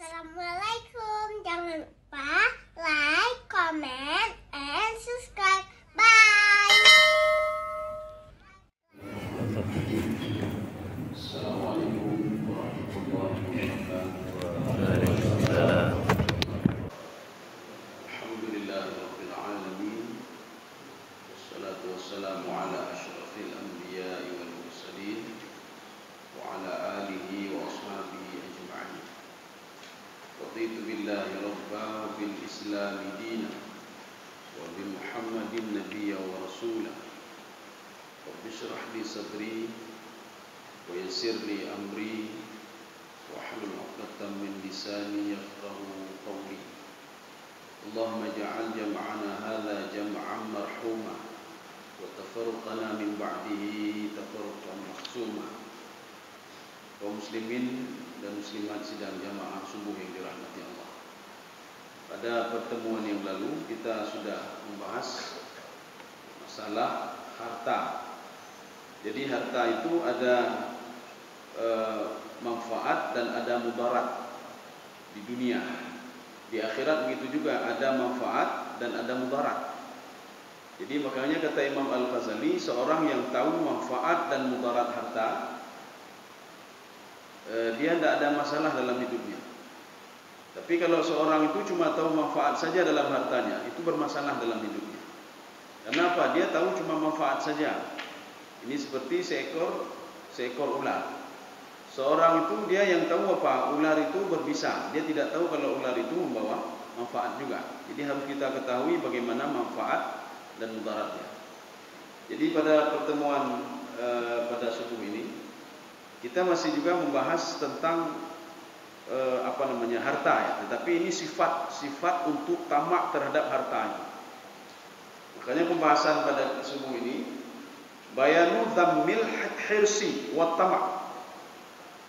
Assalamualaikum. Jangan lupa like, comment, and subscribe. Bye. Assalamualaikum warahmatullahi wabarakatuh. Alhamdulillahi rabbil alamin. Wassalatu wassalamu ala asyrafil anbiya'i wal mursalin wa ala alihi wa ashabihi ajma'in. Raditu billahi rabba wa bil islami dina wa bi Muhammadin nabiyya wa rasulah. Rabbi shrah li sadri wa yassir li amri wahlul 'uqdatam min lisani yafqahu qawli. Allahumma ij'al jam'ana hadza jam'an marhuma wa tafarruqana min ba'dihi tafarruqan mahsuma. Kaum muslimin dan muslimat sidang jamaah subuh yang dirahmati Allah. Pada pertemuan yang lalu kita sudah membahas masalah harta. Jadi harta itu ada manfaat dan ada mudarat di dunia. Di akhirat begitu juga, ada manfaat dan ada mudarat. Jadi makanya kata Imam Al-Ghazali, seorang yang tahu manfaat dan mudarat harta, dia tidak ada masalah dalam hidupnya. Tapi kalau seorang itu cuma tahu manfaat saja dalam hartanya, itu bermasalah dalam hidupnya. Kenapa? Dia tahu cuma manfaat saja. Ini seperti seekor ular. Seorang itu dia yang tahu apa? Ular itu berbisa. Dia tidak tahu kalau ular itu membawa manfaat juga. Jadi harus kita ketahui bagaimana manfaat dan mudaratnya. Jadi pada pertemuan pada subuh ini kita masih juga membahas tentang harta ya. Tetapi ini sifat untuk tamak terhadap harta. Makanya pembahasan pada subuh ini bayanu dhammil hirsi wa tamak.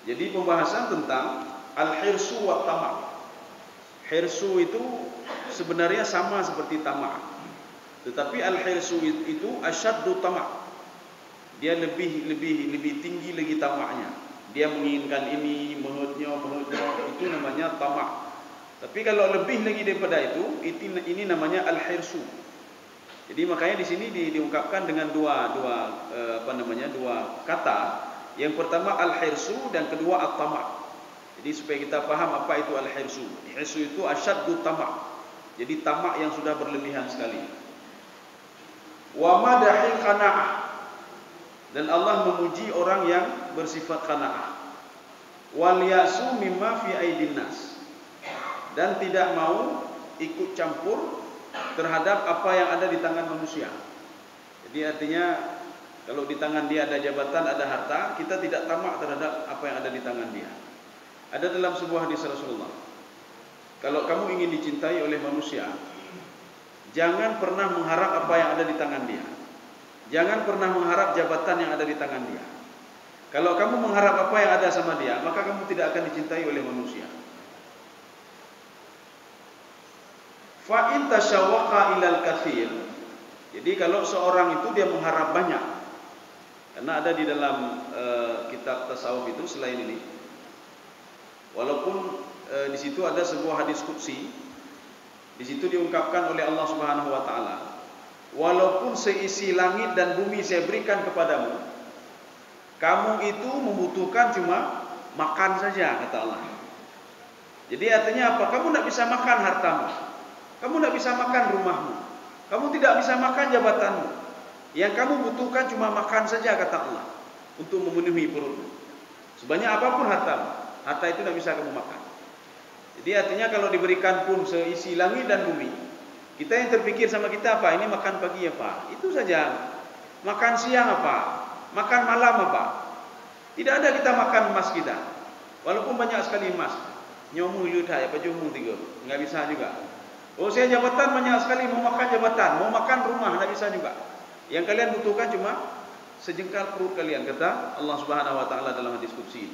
Jadi pembahasan tentang al-hirsu wa tamak. Hirsu itu sebenarnya sama seperti tamak. Tetapi al-hirsu itu asyaddu tamak. Dia lebih tinggi lagi tamaknya. Dia menginginkan ini, menurutnya itu namanya tamak. Tapi kalau lebih lagi daripada itu, ini namanya al-hirsu. Jadi makanya di sini diungkapkan dengan dua kata. Yang pertama al-hirsu dan kedua at-tamak. Jadi supaya kita paham apa itu al-hirsu. Hirsu itu asyaddu tamak. Jadi tamak yang sudah berlebihan sekali. Wa madahil qanaah. Dan Allah memuji orang yang bersifat qanaah. Wal yasu mimma fi aidin nas. Dan tidak mau ikut campur terhadap apa yang ada di tangan manusia. Jadi artinya kalau di tangan dia ada jabatan, ada harta, kita tidak tamak terhadap apa yang ada di tangan dia. Ada dalam sebuah hadis Rasulullah, kalau kamu ingin dicintai oleh manusia, jangan pernah mengharap apa yang ada di tangan dia. Jangan pernah mengharap jabatan yang ada di tangan dia. Kalau kamu mengharap apa yang ada sama dia, maka kamu tidak akan dicintai oleh manusia. Fa in tashawwaqa ilal katsir. Jadi kalau seorang itu dia mengharap banyak. Karena ada di dalam kitab tasawuf itu selain ini. Walaupun di situ ada sebuah hadis qudsi. Di situ diungkapkan oleh Allah Subhanahu wa taala, walaupun seisi langit dan bumi saya berikan kepadamu, kamu itu membutuhkan cuma makan saja, kata Allah. Jadi artinya apa? Kamu tidak bisa makan hartamu, kamu tidak bisa makan rumahmu, kamu tidak bisa makan jabatanmu. Yang kamu butuhkan cuma makan saja, kata Allah, untuk memenuhi perutmu. Sebanyak apapun hartamu, harta itu tidak bisa kamu makan. Jadi artinya kalau diberikan pun seisi langit dan bumi, kita yang terpikir sama kita apa? Ini makan pagi apa? Itu saja. Makan siang apa? Makan malam apa? Tidak ada kita makan emas kita. Walaupun banyak sekali emas. Nyomu yudha ya pajumu tiga. Enggak bisa juga. Oh, saya jabatan banyak sekali, mau makan jabatan, mau makan rumah, enggak bisa juga. Yang kalian butuhkan cuma sejengkal perut kalian, kata Allah Subhanahu wa taala dalam hadis qudsi.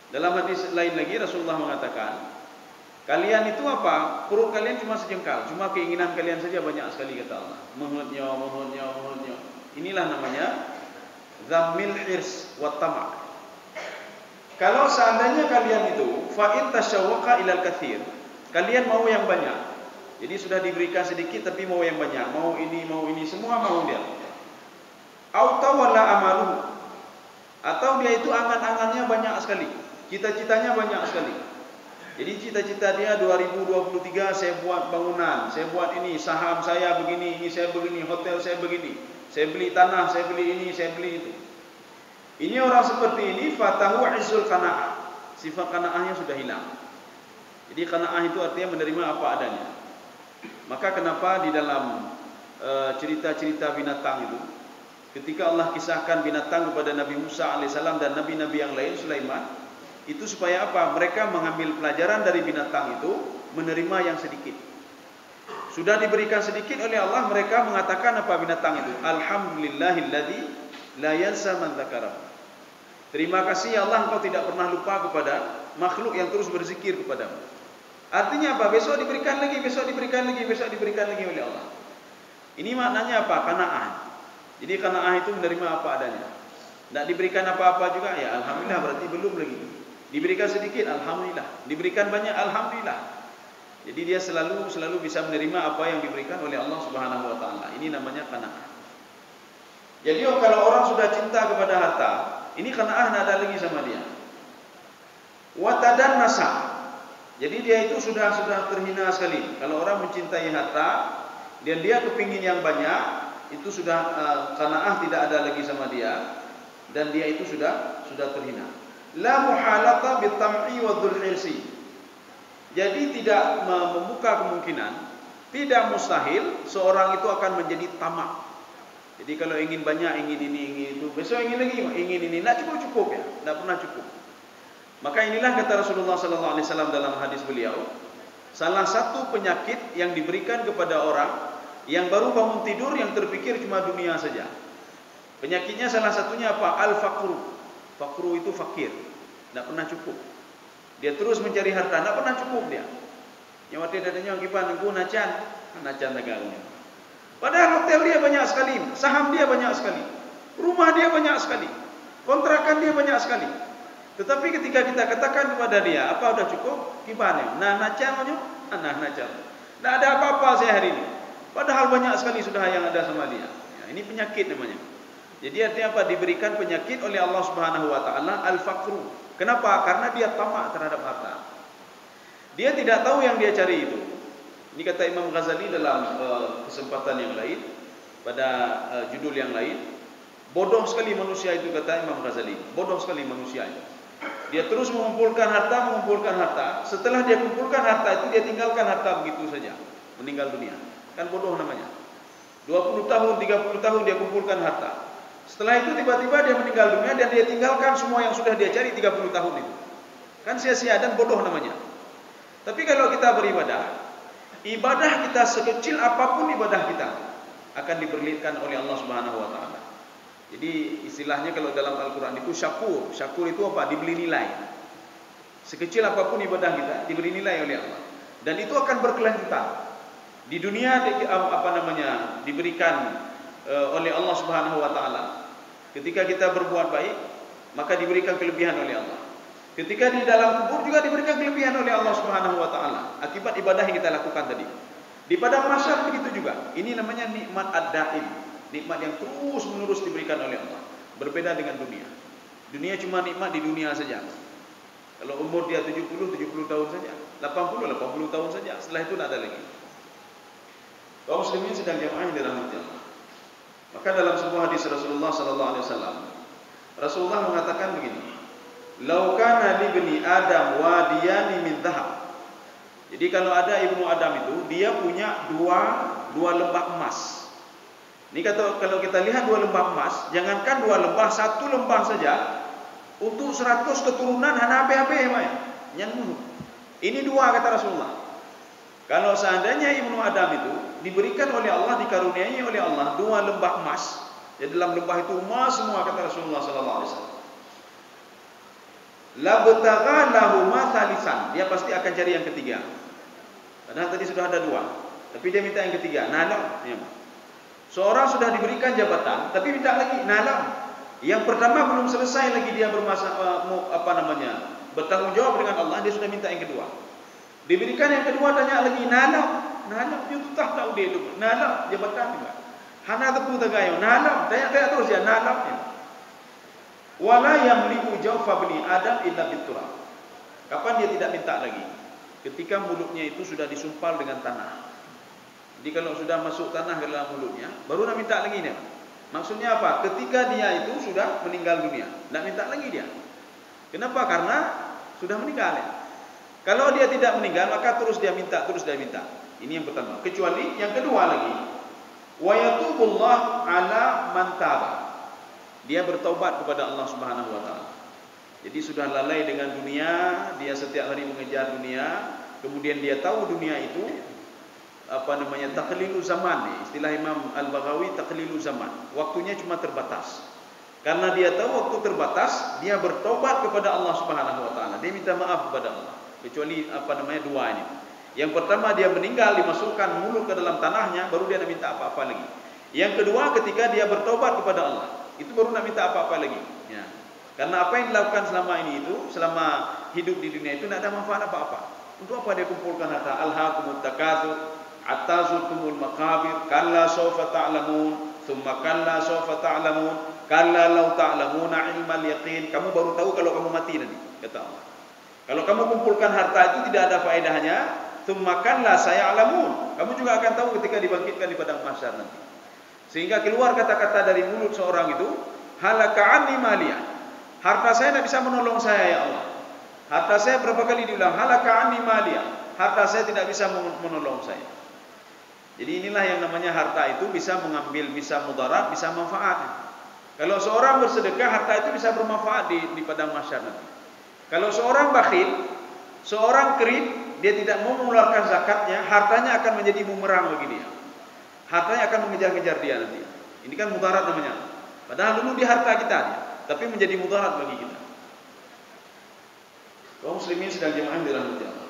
Dalam hadis lain lagi Rasulullah mengatakan, kalian itu apa? Perut kalian cuma sejengkal, cuma keinginan kalian saja banyak sekali, kata Allah. Mohonnya. Inilah namanya dhammil hirs wa tamak. Kalau seandainya kalian itu fa in tasyawwaqa ilal katsir, kalian mau yang banyak. Jadi sudah diberikan sedikit tapi mau yang banyak, mau ini semua mau dia. Au tawalla amalu, atau dia itu angan-angannya banyak sekali, cita-citanya banyak sekali. Jadi cita-cita dia 2023 saya buat bangunan, saya buat ini, saham saya begini, ini saya begini, hotel saya begini, saya beli tanah, saya beli ini, saya beli itu. Ini orang seperti ini fatahu izzul qanaah. Sifat qanaahnya sudah hilang. Jadi qanaah itu artinya menerima apa adanya. Maka kenapa di dalam cerita-cerita binatang itu, ketika Allah kisahkan binatang kepada Nabi Musa alaihissalam dan nabi-nabi yang lain, Sulaiman, itu supaya apa? Mereka mengambil pelajaran dari binatang itu, menerima yang sedikit. Sudah diberikan sedikit oleh Allah, mereka mengatakan apa binatang itu? Alhamdulillahilladzi la yansa man dzakarahu. Terima kasih ya Allah, engkau tidak pernah lupa kepada makhluk yang terus berzikir kepadamu. Artinya apa? Besok diberikan lagi, besok diberikan lagi, besok diberikan lagi oleh Allah. Ini maknanya apa? Qanaah. Jadi qanaah itu menerima apa adanya. Tidak diberikan apa-apa juga, ya alhamdulillah, berarti belum lagi. Diberikan sedikit, alhamdulillah. Diberikan banyak, alhamdulillah. Jadi dia selalu bisa menerima apa yang diberikan oleh Allah Subhanahu wa taala. Ini namanya qanaah. Jadi kalau orang sudah cinta kepada harta, ini qanaah tidak ada lagi sama dia. Wa tadannasa. Jadi dia itu sudah terhina sekali. Kalau orang mencintai harta dan dia kepingin yang banyak, itu sudah qanaah tidak ada lagi sama dia, dan dia itu sudah terhina. La muhalata bitam'i wa dhul hirsi. Jadi tidak membuka kemungkinan, tidak mustahil seorang itu akan menjadi tamak. Jadi kalau ingin banyak, ingin ini, ingin itu, besok ingin lagi, ingin ini, tidak cukup ya, tidak pernah cukup. Maka inilah kata Rasulullah sallallahu alaihi wasallam dalam hadis beliau, salah satu penyakit yang diberikan kepada orang yang baru bangun tidur yang terpikir cuma dunia saja. Penyakitnya salah satunya apa? Al-faqru. Faqru itu fakir, tidak pernah cukup. Dia terus mencari harta, tidak pernah cukup dia. Yang artinya dadanya kipan aku nacan negaranya. Padahal hotel dia banyak sekali, saham dia banyak sekali, rumah dia banyak sekali, kontrakan dia banyak sekali. Tetapi ketika kita katakan kepada dia, apa sudah cukup? Kipannya, nacan. Tidak ada apa-apa saya hari ini. Padahal banyak sekali sudah yang ada sama dia. Ya, ini penyakit namanya. Jadi artinya apa? Diberikan penyakit oleh Allah Subhanahu wa taala al-faqru. Kenapa? Karena dia tamak terhadap harta. Dia tidak tahu yang dia cari itu. Ini kata Imam Ghazali dalam kesempatan yang lain, pada judul yang lain, bodoh sekali manusia itu, kata Imam Ghazali. Bodoh sekali manusia itu. Dia terus mengumpulkan harta. Setelah dia kumpulkan harta itu, dia tinggalkan harta begitu saja, meninggal dunia. Kan bodoh namanya. 20 tahun, 30 tahun dia kumpulkan harta. Setelah itu tiba-tiba dia meninggal dunia dan dia tinggalkan semua yang sudah dia cari 30 tahun itu. Kan sia-sia dan bodoh namanya. Tapi kalau kita beribadah, ibadah kita sekecil apapun ibadah kita akan diberlitkan oleh Allah Subhanahu wa taala. Jadi istilahnya kalau dalam Al-Qur'an itu syakur. Syakur itu apa? Diberi nilai. Sekecil apapun ibadah kita diberi nilai oleh Allah. Dan itu akan berkelanjutan. Di dunia diberikan oleh Allah Subhanahu wa taala. Ketika kita berbuat baik, maka diberikan kelebihan oleh Allah. Ketika di dalam kubur juga diberikan kelebihan oleh Allah Subhanahu wa taala akibat ibadah yang kita lakukan tadi. Di padang mahsyar begitu juga. Ini namanya nikmat ad-daim, nikmat yang terus-menerus diberikan oleh Allah. Berbeda dengan dunia. Dunia cuma nikmat di dunia saja. Kalau umur dia 70 tahun saja, 80 tahun saja. Setelah itu tidak ada lagi. Kaum muslimin sedang jamaah yang dirahmati Allah. Maka dalam sebuah hadis Rasulullah sallallahu alaihi wasallam, Rasulullah mengatakan begini, "Lau kana li ibni Adam wadiyani min dhahab." Jadi kalau ada ibnu Adam itu, dia punya dua lembah emas. Ini kalau kita lihat 2 lembah emas, jangankan 2 lembah, 1 lembah saja untuk 100 keturunan hana ape-ape ya. Ini 2 kata Rasulullah. Kalau seandainya ibnu Adam itu diberikan oleh Allah, dikaruniai oleh Allah 2 lembah emas, ya dalam lembah itu emas semua kata Rasulullah sallallahu alaihi wasallam. La batagha lahu ma thalithan, dia pasti akan cari yang ketiga. Padahal tadi sudah ada 2, tapi dia minta yang ketiga. Nalam, ya. Seorang sudah diberikan jabatan, tapi minta lagi nalam. Yang pertama belum selesai lagi dia bertanggung jawab dengan Allah, dia sudah minta yang kedua. Diberikan yang kedua, tanya lagi, nalap dia tu tak tahu dia tu, nalap jabatan juga. Hana tepu tagayo, nalap, tanya terus dia nalap. Wala yamliku jawfa bani Adam illa biturab. Kapan dia tidak minta lagi? Ketika mulutnya itu sudah disumpal dengan tanah. Jadi kalau sudah masuk tanah ke dalam mulutnya, baru nak minta lagi dia. Maksudnya apa? Ketika dia itu sudah meninggal dunia, nak minta lagi dia. Kenapa? Karena sudah meninggal ya. Kalau dia tidak meninggal, maka terus dia minta. Ini yang pertama. Kecuali yang kedua lagi, wa yatubullah ala man taba. Dia bertaubat kepada Allah Subhanahu wa taala. Jadi sudah lalai dengan dunia, dia setiap hari mengejar dunia, kemudian dia tahu dunia itu takhlilu zaman. Istilah Imam Al-Baghawi, takhlilu zaman. Waktunya cuma terbatas. Karena dia tahu waktu terbatas, dia bertaubat kepada Allah Subhanahu wa taala. Dia minta maaf kepada Allah. Kecuali dua ini. Yang pertama dia meninggal, dimasukkan mulut ke dalam tanahnya, baru dia nak minta apa-apa lagi. Yang kedua ketika dia bertaubat kepada Allah, itu baru nak minta apa-apa lagi. Ya. Karena apa yang dilakukan selama ini itu, selama hidup di dunia itu tidak ada manfaat apa-apa. Untuk apa dia kumpulkan harta? Alhaakumut takatsur, hatta zurtumul maqabir, kalla sawfa ta'lamun, thumma kalla sawfa ta'lamun, kalla law ta'lamuna ilmal yaqin. Kamu baru tahu kalau kamu mati nanti, kata Allah. Kalau kamu kumpulkan harta itu tidak ada faedahnya, thumma kalla saya'lamun. Kamu juga akan tahu ketika dibangkitkan di padang mahsyar nanti. Sehingga keluar kata-kata dari mulut seorang itu, halaka anni maliya. Harta saya tidak bisa menolong saya ya Allah. Harta saya berapa kali diulang, halaka anni maliya. Harta saya tidak bisa menolong saya. Jadi inilah yang namanya harta itu bisa mengambil, bisa mudarat, bisa manfaat. Kalau seorang bersedekah, harta itu bisa bermanfaat di padang mahsyar nanti. Kalau seorang bakhil, seorang kering, dia tidak mau mengeluarkan zakatnya, hartanya akan menjadi bumerang bagi dia. Hartanya akan mengejar-ngejar dia nanti. Ini kan mudarat namanya. Padahal dulu di harta kita, tapi menjadi mudarat bagi kita. Kaum muslimin sedang jemaah dirahmati Allah.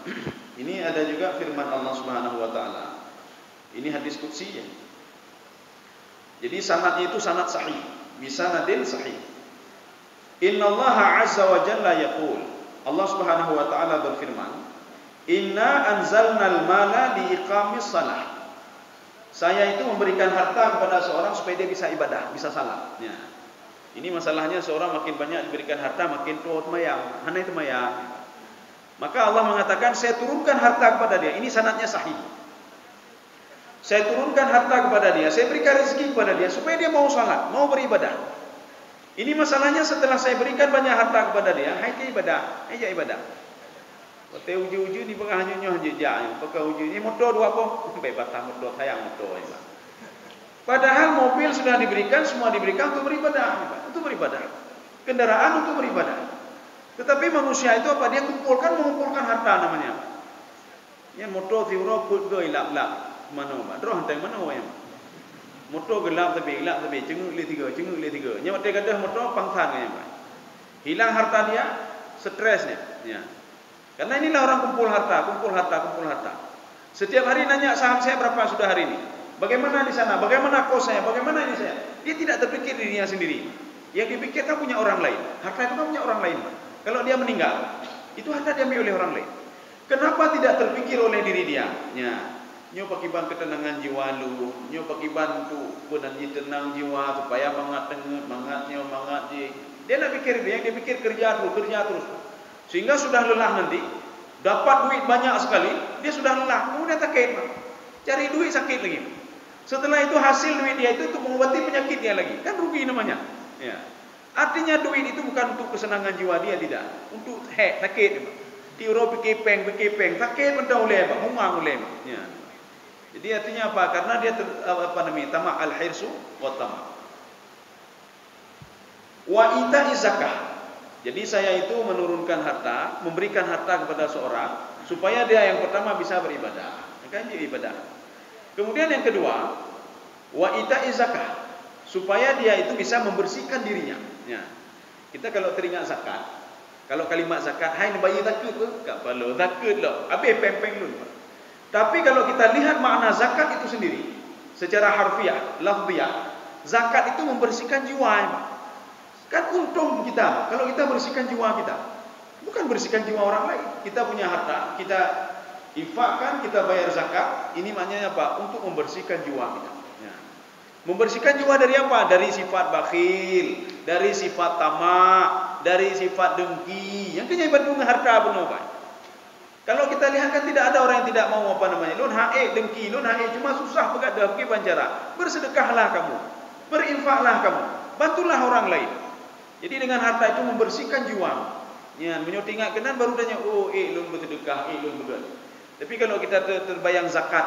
Ini ada juga firman Allah Subhanahu wa taala. Ini hadis qudsi ya. Jadi sanadnya itu sanad sahih, bisanadin sahih. Innallaha azza wa jalla yaqul. Allah Subhanahu wa taala berfirman, "Inna anzalnal mala liiqamis shalah." Saya itu memberikan harta kepada seorang supaya dia bisa ibadah, bisa salat. Ya. Ini masalahnya seorang makin banyak diberikan harta, makin tua temayang, hana temayang. Maka Allah mengatakan, saya turunkan harta kepada dia. Ini sanadnya sahih. Saya turunkan harta kepada dia, saya berikan rezeki kepada dia supaya dia mau salat, mau beribadah. Ini masalahnya setelah saya berikan banyak harta kepada dia, hai ke ibadah, aja ibadah. Kata uju-uju ni pengah nyonya jejak, pakai uju ni motor dua apa? Baik batang motor sayang motor ini. Padahal mobil sudah diberikan, semua diberikan untuk beribadah, untuk beribadah. Kendaraan untuk beribadah. Tetapi manusia itu apa? Dia mengumpulkan harta namanya. Ya motor tiuro put go ilap-lap. Mana Pak? Roh hantai mana ya? Motor gelap tapi cenguk le tiga. Nya mate gadah motor pangsan ya, Pak. Hilang harta dia, stresnya, ya. Karena inilah orang kumpul harta. Setiap hari nanya saham saya berapa sudah hari ini. Bagaimana di sana? Bagaimana kos saya? Bagaimana ini saya? Dia tidak terpikir dirinya sendiri. Yang dipikirkan punya orang lain. Harta itu kan punya orang lain. Kalau dia meninggal, itu harta diambil oleh orang lain. Kenapa tidak terpikir oleh diri dia? Ya. Nyo pakiban ketenangan jiwa lu, nyo pakiban tu penanji tenang jiwa supaya mangatnya. Dia nak pikir dia pikir kerja terus. Sehingga sudah lelah nanti, dapat duit banyak sekali, dia sudah lelah, kemudian sakit. Cari duit sakit lagi. Setelah itu hasil duit dia itu untuk mengobati penyakit dia lagi. Kan rugi namanya. Ya. Artinya duit itu bukan untuk kesenangan jiwa dia, tidak. Untuk sakit. Tiuro pikipeng, sakit mentau leh, humang leh. Ya. Jadi artinya apa? Karena dia tamak al-hirsu wa tamak. Wa ita'i zakah. Jadi saya itu menurunkan harta, memberikan harta kepada seorang supaya dia yang pertama bisa beribadah. Kan dia ibadah. Kemudian yang kedua, wa ita'i zakah, supaya dia itu bisa membersihkan dirinya. Ya. Kita kalau teringat zakat, kalau kalimat zakat, hai bayi takut ke? Enggak perlu takut loh. Habis pempeng dulu. Tapi kalau kita lihat makna zakat itu sendiri, secara harfiah, lafziah, zakat itu membersihkan jiwa. Kan untung kita kalau kita bersihkan jiwa kita. Bukan bersihkan jiwa orang lain. Kita punya harta, kita infakkan, kita bayar zakat. Ini maknanya apa? Untuk membersihkan jiwa kita. Ya. Membersihkan jiwa dari apa? Dari sifat bakhil, dari sifat tamak, dari sifat dengki. Yang kenyaibat dengan harta benar Pak. Kalau kita lihat kan tidak ada orang yang tidak mau apa namanya. Lun hae dengki, lun hae cuma susah begadah pergi bancara. Bersedekahlah kamu, berinfaklah kamu, bantulah orang lain. Jadi dengan harta itu membersihkan jiwa. Ya, menyotingat kenan baru tanya, oh lun bersedekah, lun berdoa. Tapi kalau kita terbayang zakat,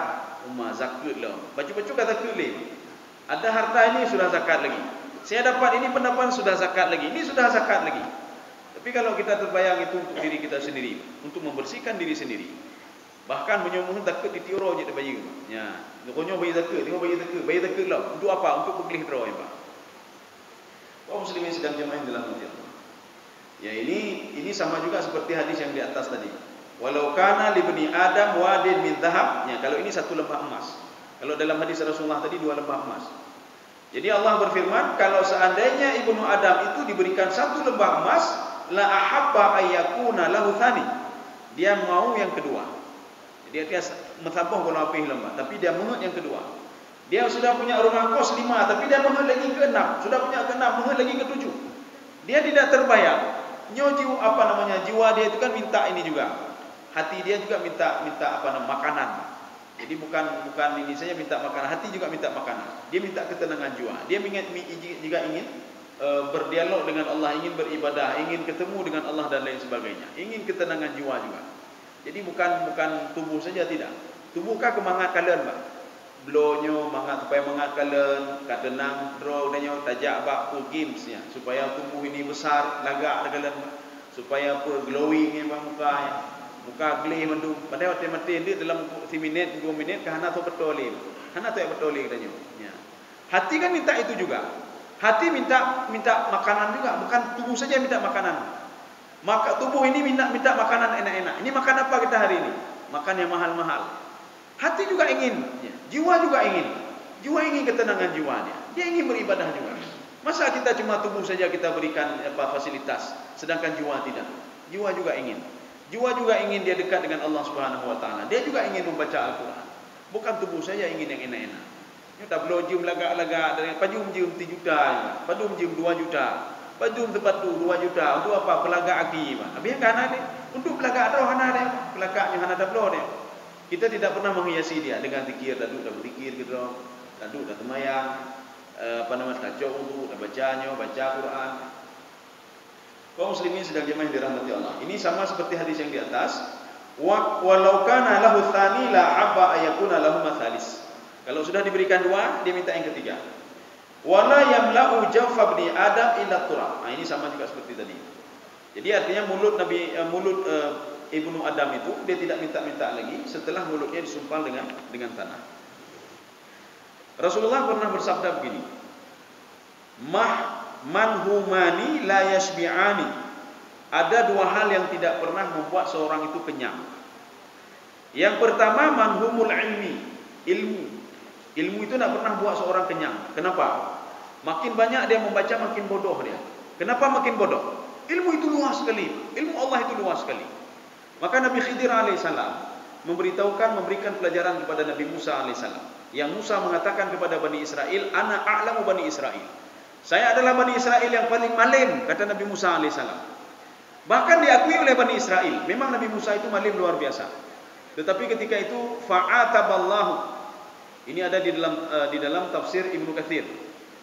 zakat lah. Baju-baju kata kelih. Ada harta ini sudah zakat lagi. Saya dapat ini pendapat sudah zakat lagi. Ini sudah zakat lagi. Tapi kalau kita terbayang itu untuk diri kita sendiri, untuk membersihkan diri sendiri. Bahkan menyomoh takut ditiuro je bayi. Ya, konyo bayi takut, tengok bayi takut lah. Untuk apa? Untuk pembeli draw ya, Pak. Kaum muslimin sedang jemaah dalam hati Allah. Ya ini sama juga seperti hadis yang di atas tadi. Walau kana li bani Adam wadin min dhahab, ya kalau ini satu lembah emas. Kalau dalam hadis Rasulullah tadi 2 lembah emas. Jadi Allah berfirman, kalau seandainya ibnu Adam itu diberikan 1 lembah emas, la ahabba ayyakuna lahu thani. Dia mau yang kedua. Jadi dia mensabah kalau apa lembah, tapi dia mau yang kedua. Dia sudah punya rumah kos 5, tapi dia mau lagi ke 6. Sudah punya ke 6, mau lagi ke 7. Dia tidak terbayang. Jiwa apa namanya? Jiwa dia itu kan minta ini juga. Hati dia juga minta apa namanya? Makanan. Jadi bukan ini saja minta makanan, hati juga minta makanan. Dia minta ketenangan jiwa. Dia juga ingin berdialog dengan Allah, ingin beribadah, ingin ketemu dengan Allah dan lain sebagainya. Ingin ketenangan jiwa juga. Jadi bukan tubuh saja tidak. Tubuhkah kemangat kalian, Pak? Blonyo mangat supaya mangat kalian, kat denang draw danyo tajak bak full games ya, supaya tubuh ini besar, lagak kalian, supaya apa glowing ni muka ya. Muka glih mandu. Padahal mati dia dalam 1 minit, 2 minit kahana tu betul ni. Hana tu betul ni katanya. Ya. Hati kan minta itu juga. Hati minta makanan juga, bukan tubuh saja minta makanan. Maka tubuh ini minta makanan enak-enak. Ini makan apa kita hari ini? Makan yang mahal-mahal. Hati juga ingin, ya. Jiwa juga ingin. Jiwa ingin ketenangan jiwanya. Dia ingin beribadah juga. Masa kita cuma tubuh saja kita berikan fasilitas, sedangkan jiwa tidak. Jiwa juga ingin. Jiwa juga ingin dia dekat dengan Allah Subhanahu Wa Taala. Dia juga ingin membaca Al-Quran. Bukan tubuh saja ingin yang enak-enak. Kita belum jium lagak-lagak dari pajum jium 3 juta, pajum jium 2 juta, pajum tempat tu 2 juta. Untuk apa? Pelagak aki, Pak. Habis kan ada untuk pelagak roh hana ada. Pelagaknya hana ada belum dia. Kita tidak pernah menghiasi dia dengan zikir, dah berzikir gitu, dah temayang, apa nama kacau untuk dah bacanya, baca Quran. Kaum muslimin sedang jemaah yang dirahmati Allah. Ini sama seperti hadis yang di atas. Walau kana lahu tsani la abba ayakuna lahu mathalis. Kalau sudah diberikan 2, dia minta yang ketiga. Wala yamla'u jawfa ibni Adam illa turab. Nah, ini sama juga seperti tadi. Jadi artinya mulut Ibnu Adam itu dia tidak minta-minta lagi setelah mulutnya disumpal dengan tanah. Rasulullah pernah bersabda begini. Manhumani la yashbi'ani. Ada 2 hal yang tidak pernah membuat seorang itu kenyang. Yang pertama manhumul ilmu. Ilmu itu tidak pernah buat seorang kenyang. Kenapa? Makin banyak dia membaca makin bodoh dia. Kenapa makin bodoh? Ilmu itu luas sekali. Ilmu Allah itu luas sekali. Maka Nabi Khidir alaihissalam memberikan pelajaran kepada Nabi Musa alaihissalam. Yang Musa mengatakan kepada Bani Israel, Ana a'lamu Bani Israel. Saya adalah Bani Israel yang paling malim, kata Nabi Musa alaihissalam. Bahkan diakui oleh Bani Israel. Memang Nabi Musa itu malim luar biasa. Tetapi ketika itu fa'ataballahu. Ini ada di dalam tafsir Ibnu Katsir.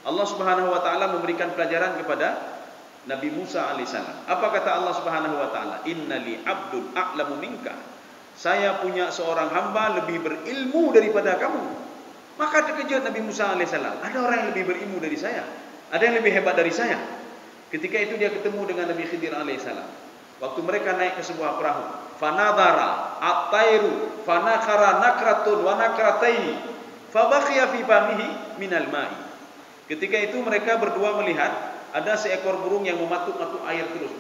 Allah Subhanahu wa taala memberikan pelajaran kepada Nabi Musa alaihissalam. Apa kata Allah Subhanahu wa taala? Innali abdun a'lamu minka. Saya punya seorang hamba lebih berilmu daripada kamu. Maka terkejut Nabi Musa alaihissalam. Ada orang yang lebih berilmu dari saya. Ada yang lebih hebat dari saya. Ketika itu dia ketemu dengan Nabi Khidir alaihissalam. Waktu mereka naik ke sebuah perahu. Fanadhara at-tairu fanakara nakratun wa nakrataini fabakhiya fi famihi minal ma'i. Ketika itu mereka berdua melihat ada seekor burung yang mematuk-matuk air terus.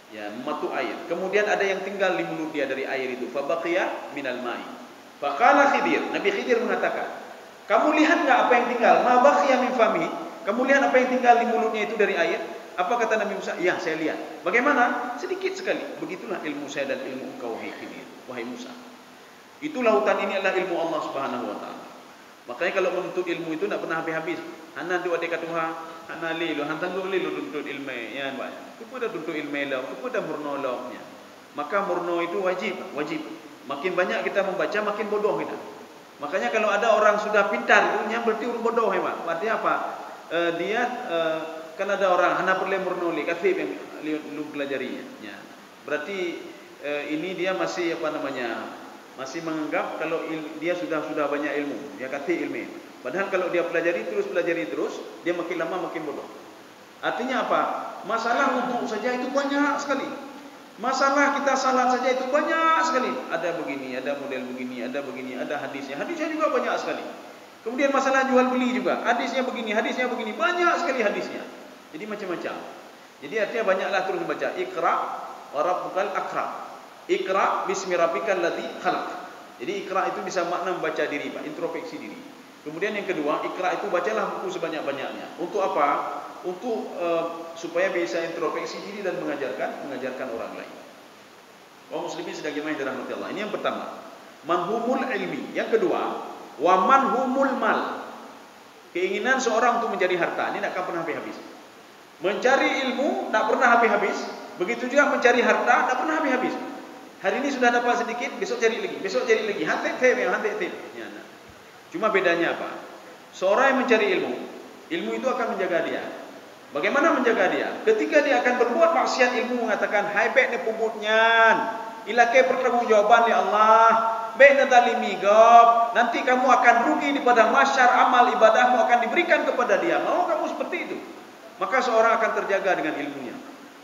Ya, mematuk air. Kemudian ada yang tinggal di mulut dia dari air itu. Fabakhiya minal ma'i. Faqala Khidir, Nabi Khidir mengatakan, "Kamu lihat enggak apa yang tinggal? Ma bakhiya min famihi?" Kamu lihat apa yang tinggal di mulutnya itu dari air? Apa kata Nabi Musa? Ya, saya lihat. Bagaimana? Sedikit sekali. Begitulah ilmu saya dan ilmu engkau, wahai Musa. Itu lautan ini adalah ilmu Allah Subhanahu wa taala. Makanya kalau menuntut ilmu itu tidak pernah habis-habis. Hana tu adik kata Tuhan, hana lilu, hantang tu lilu tuntut ilmu. Ya, Pak. Kepada tuntut ilmu lo, kepada murno lo-nya. Maka murno itu wajib. Makin banyak kita membaca, makin bodoh kita. Makanya kalau ada orang sudah pintar, itu berarti orang bodoh, Pak. Artinya apa? Dia kan ada orang hana perlu murno li, kathib yang lu pelajarinya. Ya. Berarti ini dia masih apa namanya? Masih menganggap kalau dia sudah banyak ilmu, dia kata ilmu. Padahal kalau dia pelajari terus, dia makin lama makin bodoh. Artinya apa? Masalah wudhu saja itu banyak sekali. Masalah kita salat saja itu banyak sekali. Ada begini, ada model begini, ada begini, ada hadisnya. Hadisnya juga banyak sekali. Kemudian masalah jual beli juga. Hadisnya begini, banyak sekali hadisnya. Jadi macam-macam. Jadi artinya banyaklah terus baca. Iqra wa rabbukal akram. Iqra bismi rabbikal ladzi khalaq. Jadi iqra itu bisa makna membaca diri, Pak, introspeksi diri. Kemudian yang kedua, iqra itu bacalah buku sebanyak-banyaknya. Untuk apa? Untuk supaya bisa introspeksi diri dan mengajarkan orang lain. Kaum muslimin sedang jemaah yang dirahmati Allah. Ini yang pertama, manhumul ilmi. Yang kedua, wa manhumul mal. Keinginan seorang untuk menjadi harta ini tidak akan pernah habis-habis. Mencari ilmu tak pernah habis-habis. Begitu juga mencari harta tak pernah habis-habis. Hari ini sudah dapat sedikit, besok cari lagi, hantik tem. Ya, nah. Cuma bedanya apa? Seorang yang mencari ilmu itu akan menjaga dia. Bagaimana menjaga dia? Ketika dia akan berbuat maksiat, ilmu mengatakan, hai baik ni pemutnya, ilakai pertanggungjawaban ya Allah, baik na dalimi gob, nanti kamu akan rugi di padang mahsyar, amal ibadahmu akan diberikan kepada dia. Mau kamu seperti itu? Maka seorang akan terjaga dengan ilmunya.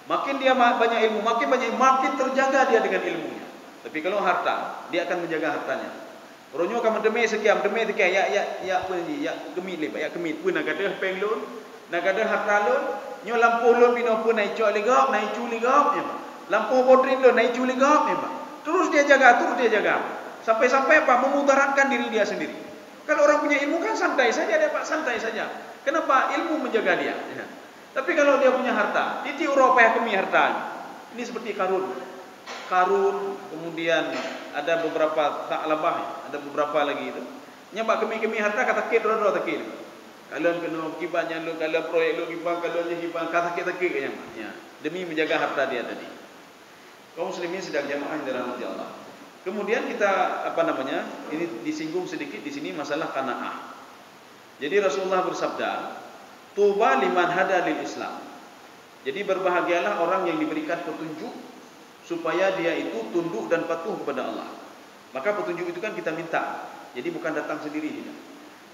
Makin dia banyak ilmu, makin terjaga dia dengan ilmunya. Tapi kalau harta, dia akan menjaga hartanya. Orangnya akan mendemai sekian, ya kemit pun nak ada peng lun, nak ada harta lun, nyo lampu lun bina pun naik ligop, ya. Lampu bodrin lun naik ligop, ya. Terus dia jaga. Sampai-sampai apa? Memudaratkan diri dia sendiri. Kalau orang punya ilmu kan santai saja, santai saja. Kenapa? Ilmu menjaga dia. Ya. Tapi kalau dia punya harta, titi Eropa yang kemi harta. Ini seperti Karun, kemudian ada beberapa Ta'labah, ada beberapa lagi itu. Nyambak kemi harta kata kit rodo takir. Kalian kena kibannya lu, kalian proyek lu kibang, kalian kibang kata kita takir ya. Demi menjaga harta dia tadi. Kaum muslimin sedang jamaah yang dirahmati Allah. Kemudian kita ini disinggung sedikit di sini masalah qanaah. Jadi Rasulullah bersabda, tuba liman hada lil Islam. Jadi berbahagialah orang yang diberikan petunjuk supaya dia itu tunduk dan patuh kepada Allah. Maka petunjuk itu kan kita minta. Jadi bukan datang sendiri tidak.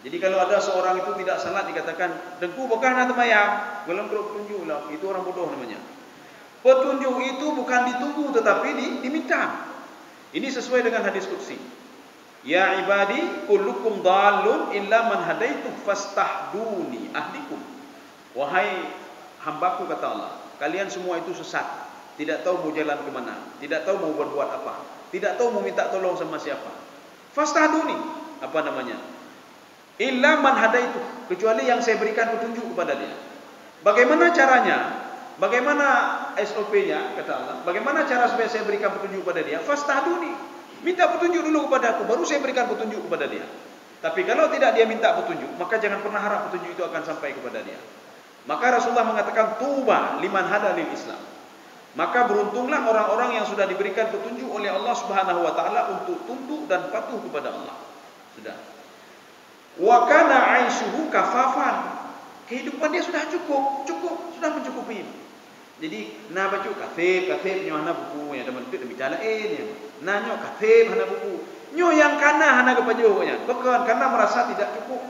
Jadi kalau ada seorang itu tidak salat dikatakan, "Dengku bukan nak temayang." Belum perlu petunjuk lah, itu orang bodoh namanya. Petunjuk itu bukan ditunggu tetapi diminta. Ini sesuai dengan hadis qudsi. Ya ibadi kullukum dhalun illa man hadaitu fastahduni ahdikum. Wahai hambaku, kata Allah, kalian semua itu sesat, tidak tahu mau jalan ke mana, tidak tahu mau berbuat apa, tidak tahu mau minta tolong sama siapa. Fastahduni, illa man hadaitu, kecuali yang saya berikan petunjuk kepada dia. Bagaimana caranya? Bagaimana SOP-nya, kata Allah? Bagaimana cara supaya saya berikan petunjuk kepada dia? Fastahduni, minta petunjuk dulu kepada aku, baru saya berikan petunjuk kepada dia. Tapi kalau tidak dia minta petunjuk, maka jangan pernah harap petunjuk itu akan sampai kepada dia. Maka Rasulullah mengatakan tuba liman hada lil Islam. Maka beruntunglah orang-orang yang sudah diberikan petunjuk oleh Allah Subhanahu wa taala untuk tunduk dan patuh kepada Allah. Sudah. Wa kana aishuhu kafafan. Kehidupan dia sudah cukup, sudah mencukupi. Jadi na baca kafir nyo hana buku yang teman tu demi jalan ya. Na nyo kafir hana buku. Nyo yang kana hana kepajuhnya. Bukan karena merasa tidak cukup.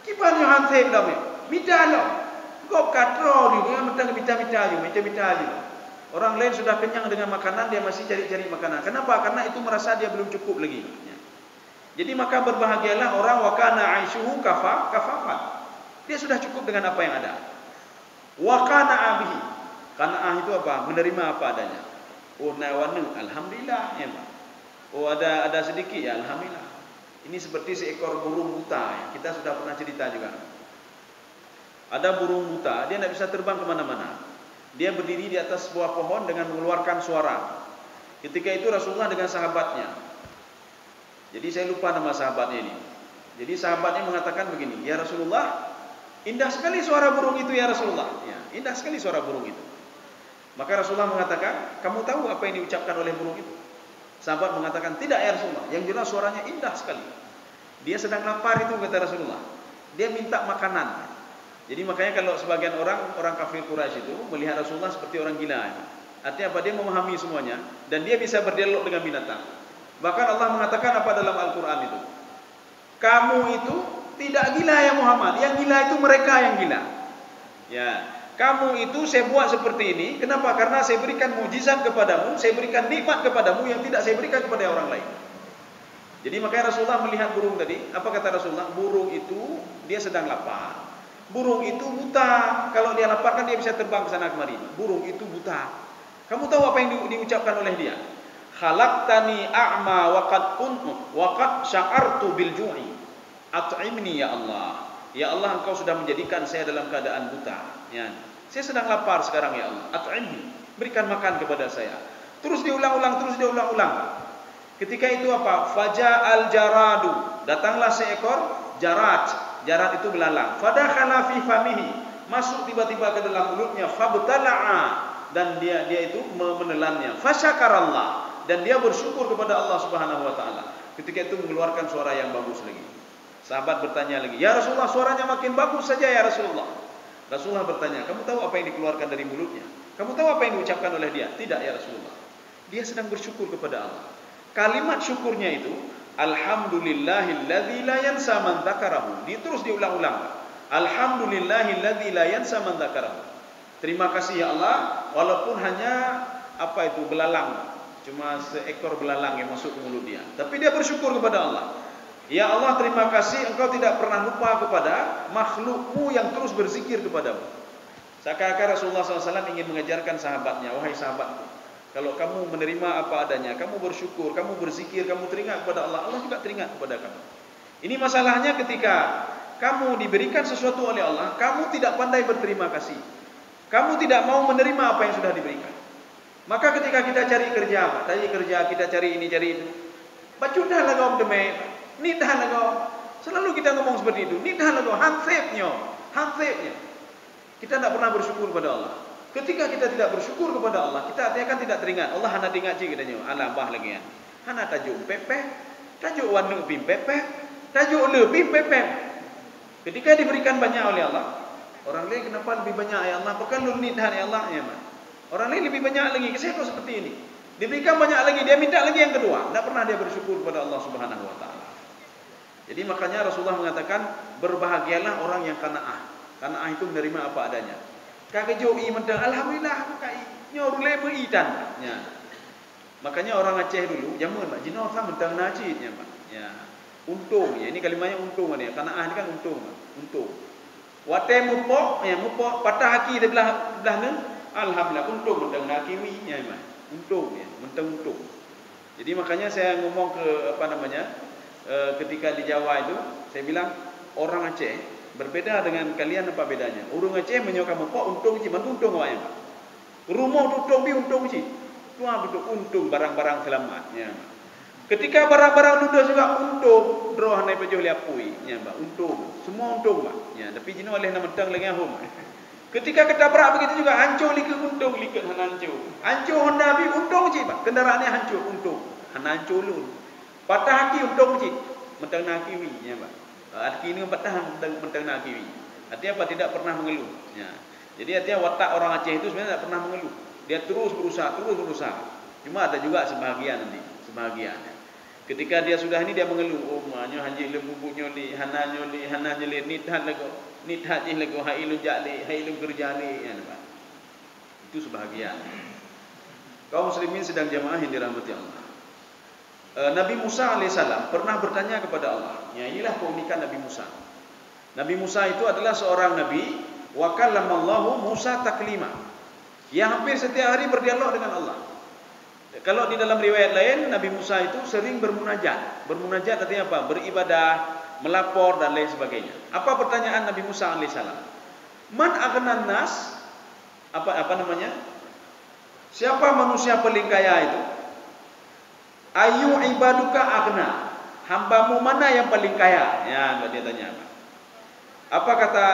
Kipan nyo hanse dah midalo. Kau katro juga mentang minta juga. Orang lain sudah kenyang dengan makanan, dia masih cari-cari makanan. Kenapa? Karena itu merasa dia belum cukup lagi. Jadi maka berbahagialah orang wakana aishuhu kafafan. Dia sudah cukup dengan apa yang ada. Wakana abihi. Qanaah itu apa? Menerima apa adanya. Oh nawana, alhamdulillah ya. Oh ada sedikit ya, alhamdulillah. Ini seperti seekor burung buta ya. Kita sudah pernah cerita juga. Ada burung buta, dia tidak bisa terbang kemana-mana. Dia berdiri di atas sebuah pohon dengan mengeluarkan suara. Ketika itu Rasulullah dengan sahabatnya. Jadi saya lupa nama sahabatnya ini. Jadi sahabatnya mengatakan begini, "Ya Rasulullah, indah sekali suara burung itu ya Rasulullah." Ya, indah sekali suara burung itu. Maka Rasulullah mengatakan, "Kamu tahu apa yang diucapkan oleh burung itu?" Sahabat mengatakan, "Tidak ya Rasulullah, yang jelas suaranya indah sekali." Dia sedang lapar itu, kata Rasulullah. Dia minta makanan. Jadi makanya kalau sebagian orang kafir Quraisy itu melihat Rasulullah seperti orang gila. Artinya apa? Dia memahami semuanya dan dia bisa berdialog dengan binatang. Bahkan Allah mengatakan apa dalam Al-Quran itu? Kamu itu tidak gila ya Muhammad, yang gila itu mereka yang gila. Ya, kamu itu saya buat seperti ini. Kenapa? Karena saya berikan mukjizat kepadamu, saya berikan nikmat kepadamu yang tidak saya berikan kepada orang lain. Jadi makanya Rasulullah melihat burung tadi. Apa kata Rasulullah? Burung itu dia sedang lapar. Burung itu buta. Kalau dia lapar kan dia bisa terbang ke sana kemari. Burung itu buta. Kamu tahu apa yang diucapkan oleh dia? Khalaqtani a'ma wa qad sya'artu bil ju'i. At'imni ya Allah. Ya Allah, engkau sudah menjadikan saya dalam keadaan buta. Ya. Saya sedang lapar sekarang ya Allah. At'imni. Berikan makan kepada saya. Terus diulang-ulang, terus diulang-ulang. Ketika itu apa? Faja'al jaradu. Datanglah seekor jarat. Jarat itu belalang. Fadakhala fi famihi. Masuk tiba-tiba ke dalam mulutnya. Fabtala'a. Dan dia itu menelannya. Fasyakarallah. Dan dia bersyukur kepada Allah Subhanahu wa taala. Ketika itu mengeluarkan suara yang bagus lagi. Sahabat bertanya lagi, "Ya Rasulullah, suaranya makin bagus saja ya Rasulullah." Rasulullah bertanya, "Kamu tahu apa yang dikeluarkan dari mulutnya? Kamu tahu apa yang diucapkan oleh dia?" "Tidak ya Rasulullah." Dia sedang bersyukur kepada Allah. Kalimat syukurnya itu, Alhamdulillahilladzi la yansa man dzakarahu. Terus diulang-ulang. Alhamdulillahilladzi la yansa man dzakarahu. Terima kasih ya Allah, walaupun hanya belalang. Cuma seekor belalang yang masuk ke mulut dia. Tapi dia bersyukur kepada Allah. Ya Allah, terima kasih engkau tidak pernah lupa kepada makhlukmu yang terus berzikir kepadamu. Seakan-akan Rasulullah SAW ingin mengajarkan sahabatnya, wahai sahabatku, kalau kamu menerima apa adanya, kamu bersyukur, kamu berzikir, kamu teringat kepada Allah, Allah juga teringat kepada kamu. Ini masalahnya ketika kamu diberikan sesuatu oleh Allah, kamu tidak pandai berterima kasih. Kamu tidak mau menerima apa yang sudah diberikan. Maka ketika kita cari kerja, kita cari ini, cari itu. Bacudah lah kau demai, nidah lah kau. Selalu kita ngomong seperti itu, nidah lah kau, hansipnya. Kita tidak pernah bersyukur kepada Allah. Ketika kita tidak bersyukur kepada Allah, kita artinya kan tidak teringat. Allah hana teringat je katanya. Alah bah lagi kan. Hana tajuk pepeh, tajuk warna pim pepeh, tajuk le pim pepeh. Ketika diberikan banyak oleh Allah, orang lain kenapa lebih banyak ya Allah? Bukan lu nidah ya Allah ya, Man. Orang lain lebih banyak lagi. Saya kok seperti ini. Diberikan banyak lagi, dia minta lagi yang kedua. Tidak pernah dia bersyukur kepada Allah Subhanahu wa taala. Jadi makanya Rasulullah mengatakan, berbahagialah orang yang qanaah. Qanaah itu menerima apa adanya. Kakek joi mentang alhamdulillah kai nyor le meitan. Ya. Makanya orang Aceh dulu zaman Pak Jino sama mentang najidnya Pak. Ya. Untung ya, ini kalimatnya untung ya. Qanaah ini kan untung. Untung. Wate mupok ya, mupok patah haki di belah ni. Alhamdulillah untung mentang nakiwi ya Pak. Untung ya, mentang untung. Jadi makanya saya ngomong ke ketika di Jawa itu saya bilang orang Aceh berbeda dengan kalian, apa bedanya? Orang Aceh menyokap kok untung ji, mantu untung apa ya? Rumah untung bi untung ji. Tuah betul untung barang-barang selamat ya. Ketika barang-barang ludah juga untung, droh nai pejoh liapui ya, Mbak. Untung. Semua untung, Mbak. Ya, tapi jino oleh nama tang lagi ahum. Ketika ketabrak begitu juga hancur likut untung, likut hancur. Hancur Honda bi untung ji, Pak. Kendaraannya hancur untung. Hancur lu. Patah haki untung ji. Mentang nakiwi ya, Pak. Arti ini petang mentang nakiwi. Artinya apa? Tidak pernah mengeluh. Ya. Jadi artinya watak orang Aceh itu sebenarnya tidak pernah mengeluh. Dia terus berusaha. Cuma ada juga sebahagian nanti, sebahagian. Ketika dia sudah ini dia mengeluh. Oh, manyo hanji lembu nyoli, hana nyoli, nithan lagu, hailun kerjali, ya, Pak. Itu sebahagian. Kaum muslimin sedang jamaah yang dirahmati Allah. Nabi Musa alaihissalam pernah bertanya kepada Allah. Ya, inilah keunikan Nabi Musa. Nabi Musa itu adalah seorang nabi, wa kallamallahu Musa taklima. Yang hampir setiap hari berdialog dengan Allah. Kalau di dalam riwayat lain, Nabi Musa itu sering bermunajat. Bermunajat artinya apa? Beribadah, melapor dan lain sebagainya. Apa pertanyaan Nabi Musa alaihissalam? Man aghnan nas? apa namanya? Siapa manusia paling kaya itu? Ayu ibaduka aghna. Hambamu mana yang paling kaya? Ya, dia tanya. Apa kata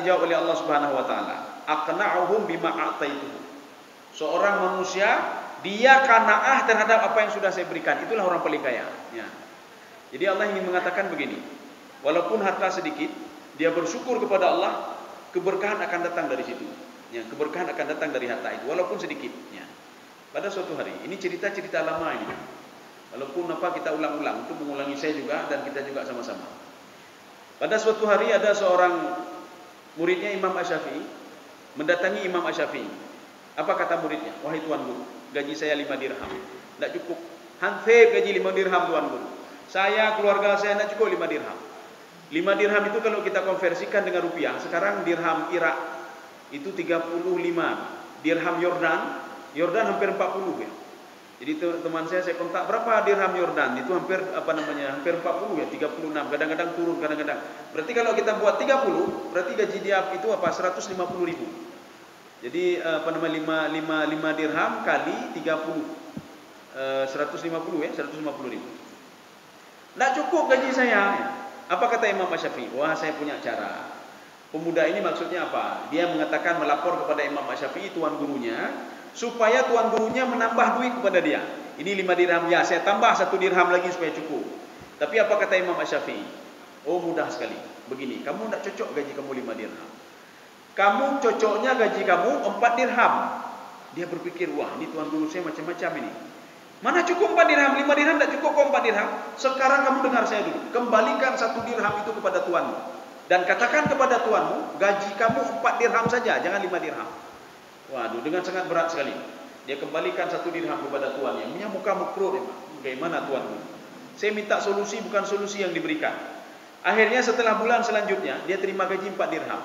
dijawab oleh Allah Subhanahu wa taala? Aqna'uhum bima a'taituhu. Seorang manusia dia qanaah terhadap apa yang sudah saya berikan. Itulah orang paling kaya. Ya. Jadi Allah ingin mengatakan begini. Walaupun harta sedikit, dia bersyukur kepada Allah, keberkahan akan datang dari situ. Ya, keberkahan akan datang dari harta itu walaupun sedikit. Ya. Pada suatu hari, ini cerita-cerita lama ini. Walaupun kita ulang-ulang, untuk mengulangi saya juga dan kita juga sama-sama. Pada suatu hari ada seorang muridnya Imam Asy-Syafi'i mendatangi Imam Asy-Syafi'i. Apa kata muridnya? Wahai Tuan Guru, gaji saya 5 dirham. Tidak cukup. Hansib gaji 5 dirham Tuan Guru. Saya, keluarga saya tidak cukup 5 dirham. 5 dirham itu kalau kita konversikan dengan rupiah, sekarang dirham Irak itu 35. Dirham Yordan hampir 40 ya. Jadi teman saya kontak, berapa dirham Yordan? Itu hampir hampir 40 ya, 36. Kadang-kadang turun, kadang-kadang. Berarti kalau kita buat 30, berarti gaji dia itu 150 ribu. Jadi 5 dirham kali 30. 150 ya, 150 ribu. Tidak cukup gaji saya. Apa kata Imam Asy-Syafi'i? Wah, saya punya cara. Pemuda ini maksudnya apa? Dia mengatakan melapor kepada Imam Asy-Syafi'i, tuan gurunya, supaya tuan gurunya menambah duit kepada dia. Ini 5 dirham ya, saya tambah 1 dirham lagi supaya cukup. Tapi apa kata Imam Asy-Syafi'i? Oh, mudah sekali. Begini, kamu tidak cocok gaji kamu 5 dirham. Kamu cocoknya gaji kamu 4 dirham. Dia berpikir, wah, ini tuan guru saya macam-macam ini. Mana cukup 4 dirham? 5 dirham tidak cukup kok 4 dirham. Sekarang kamu dengar saya dulu. Kembalikan 1 dirham itu kepada tuanmu. Dan katakan kepada tuanmu, gaji kamu 4 dirham saja, jangan 5 dirham. Waduh, dengan sangat berat sekali. Dia kembalikan 1 dirham kepada tuannya. Punya muka mukrut, bagaimana tuanmu? Saya minta solusi, bukan solusi yang diberikan. Akhirnya setelah bulan selanjutnya, dia terima gaji 4 dirham.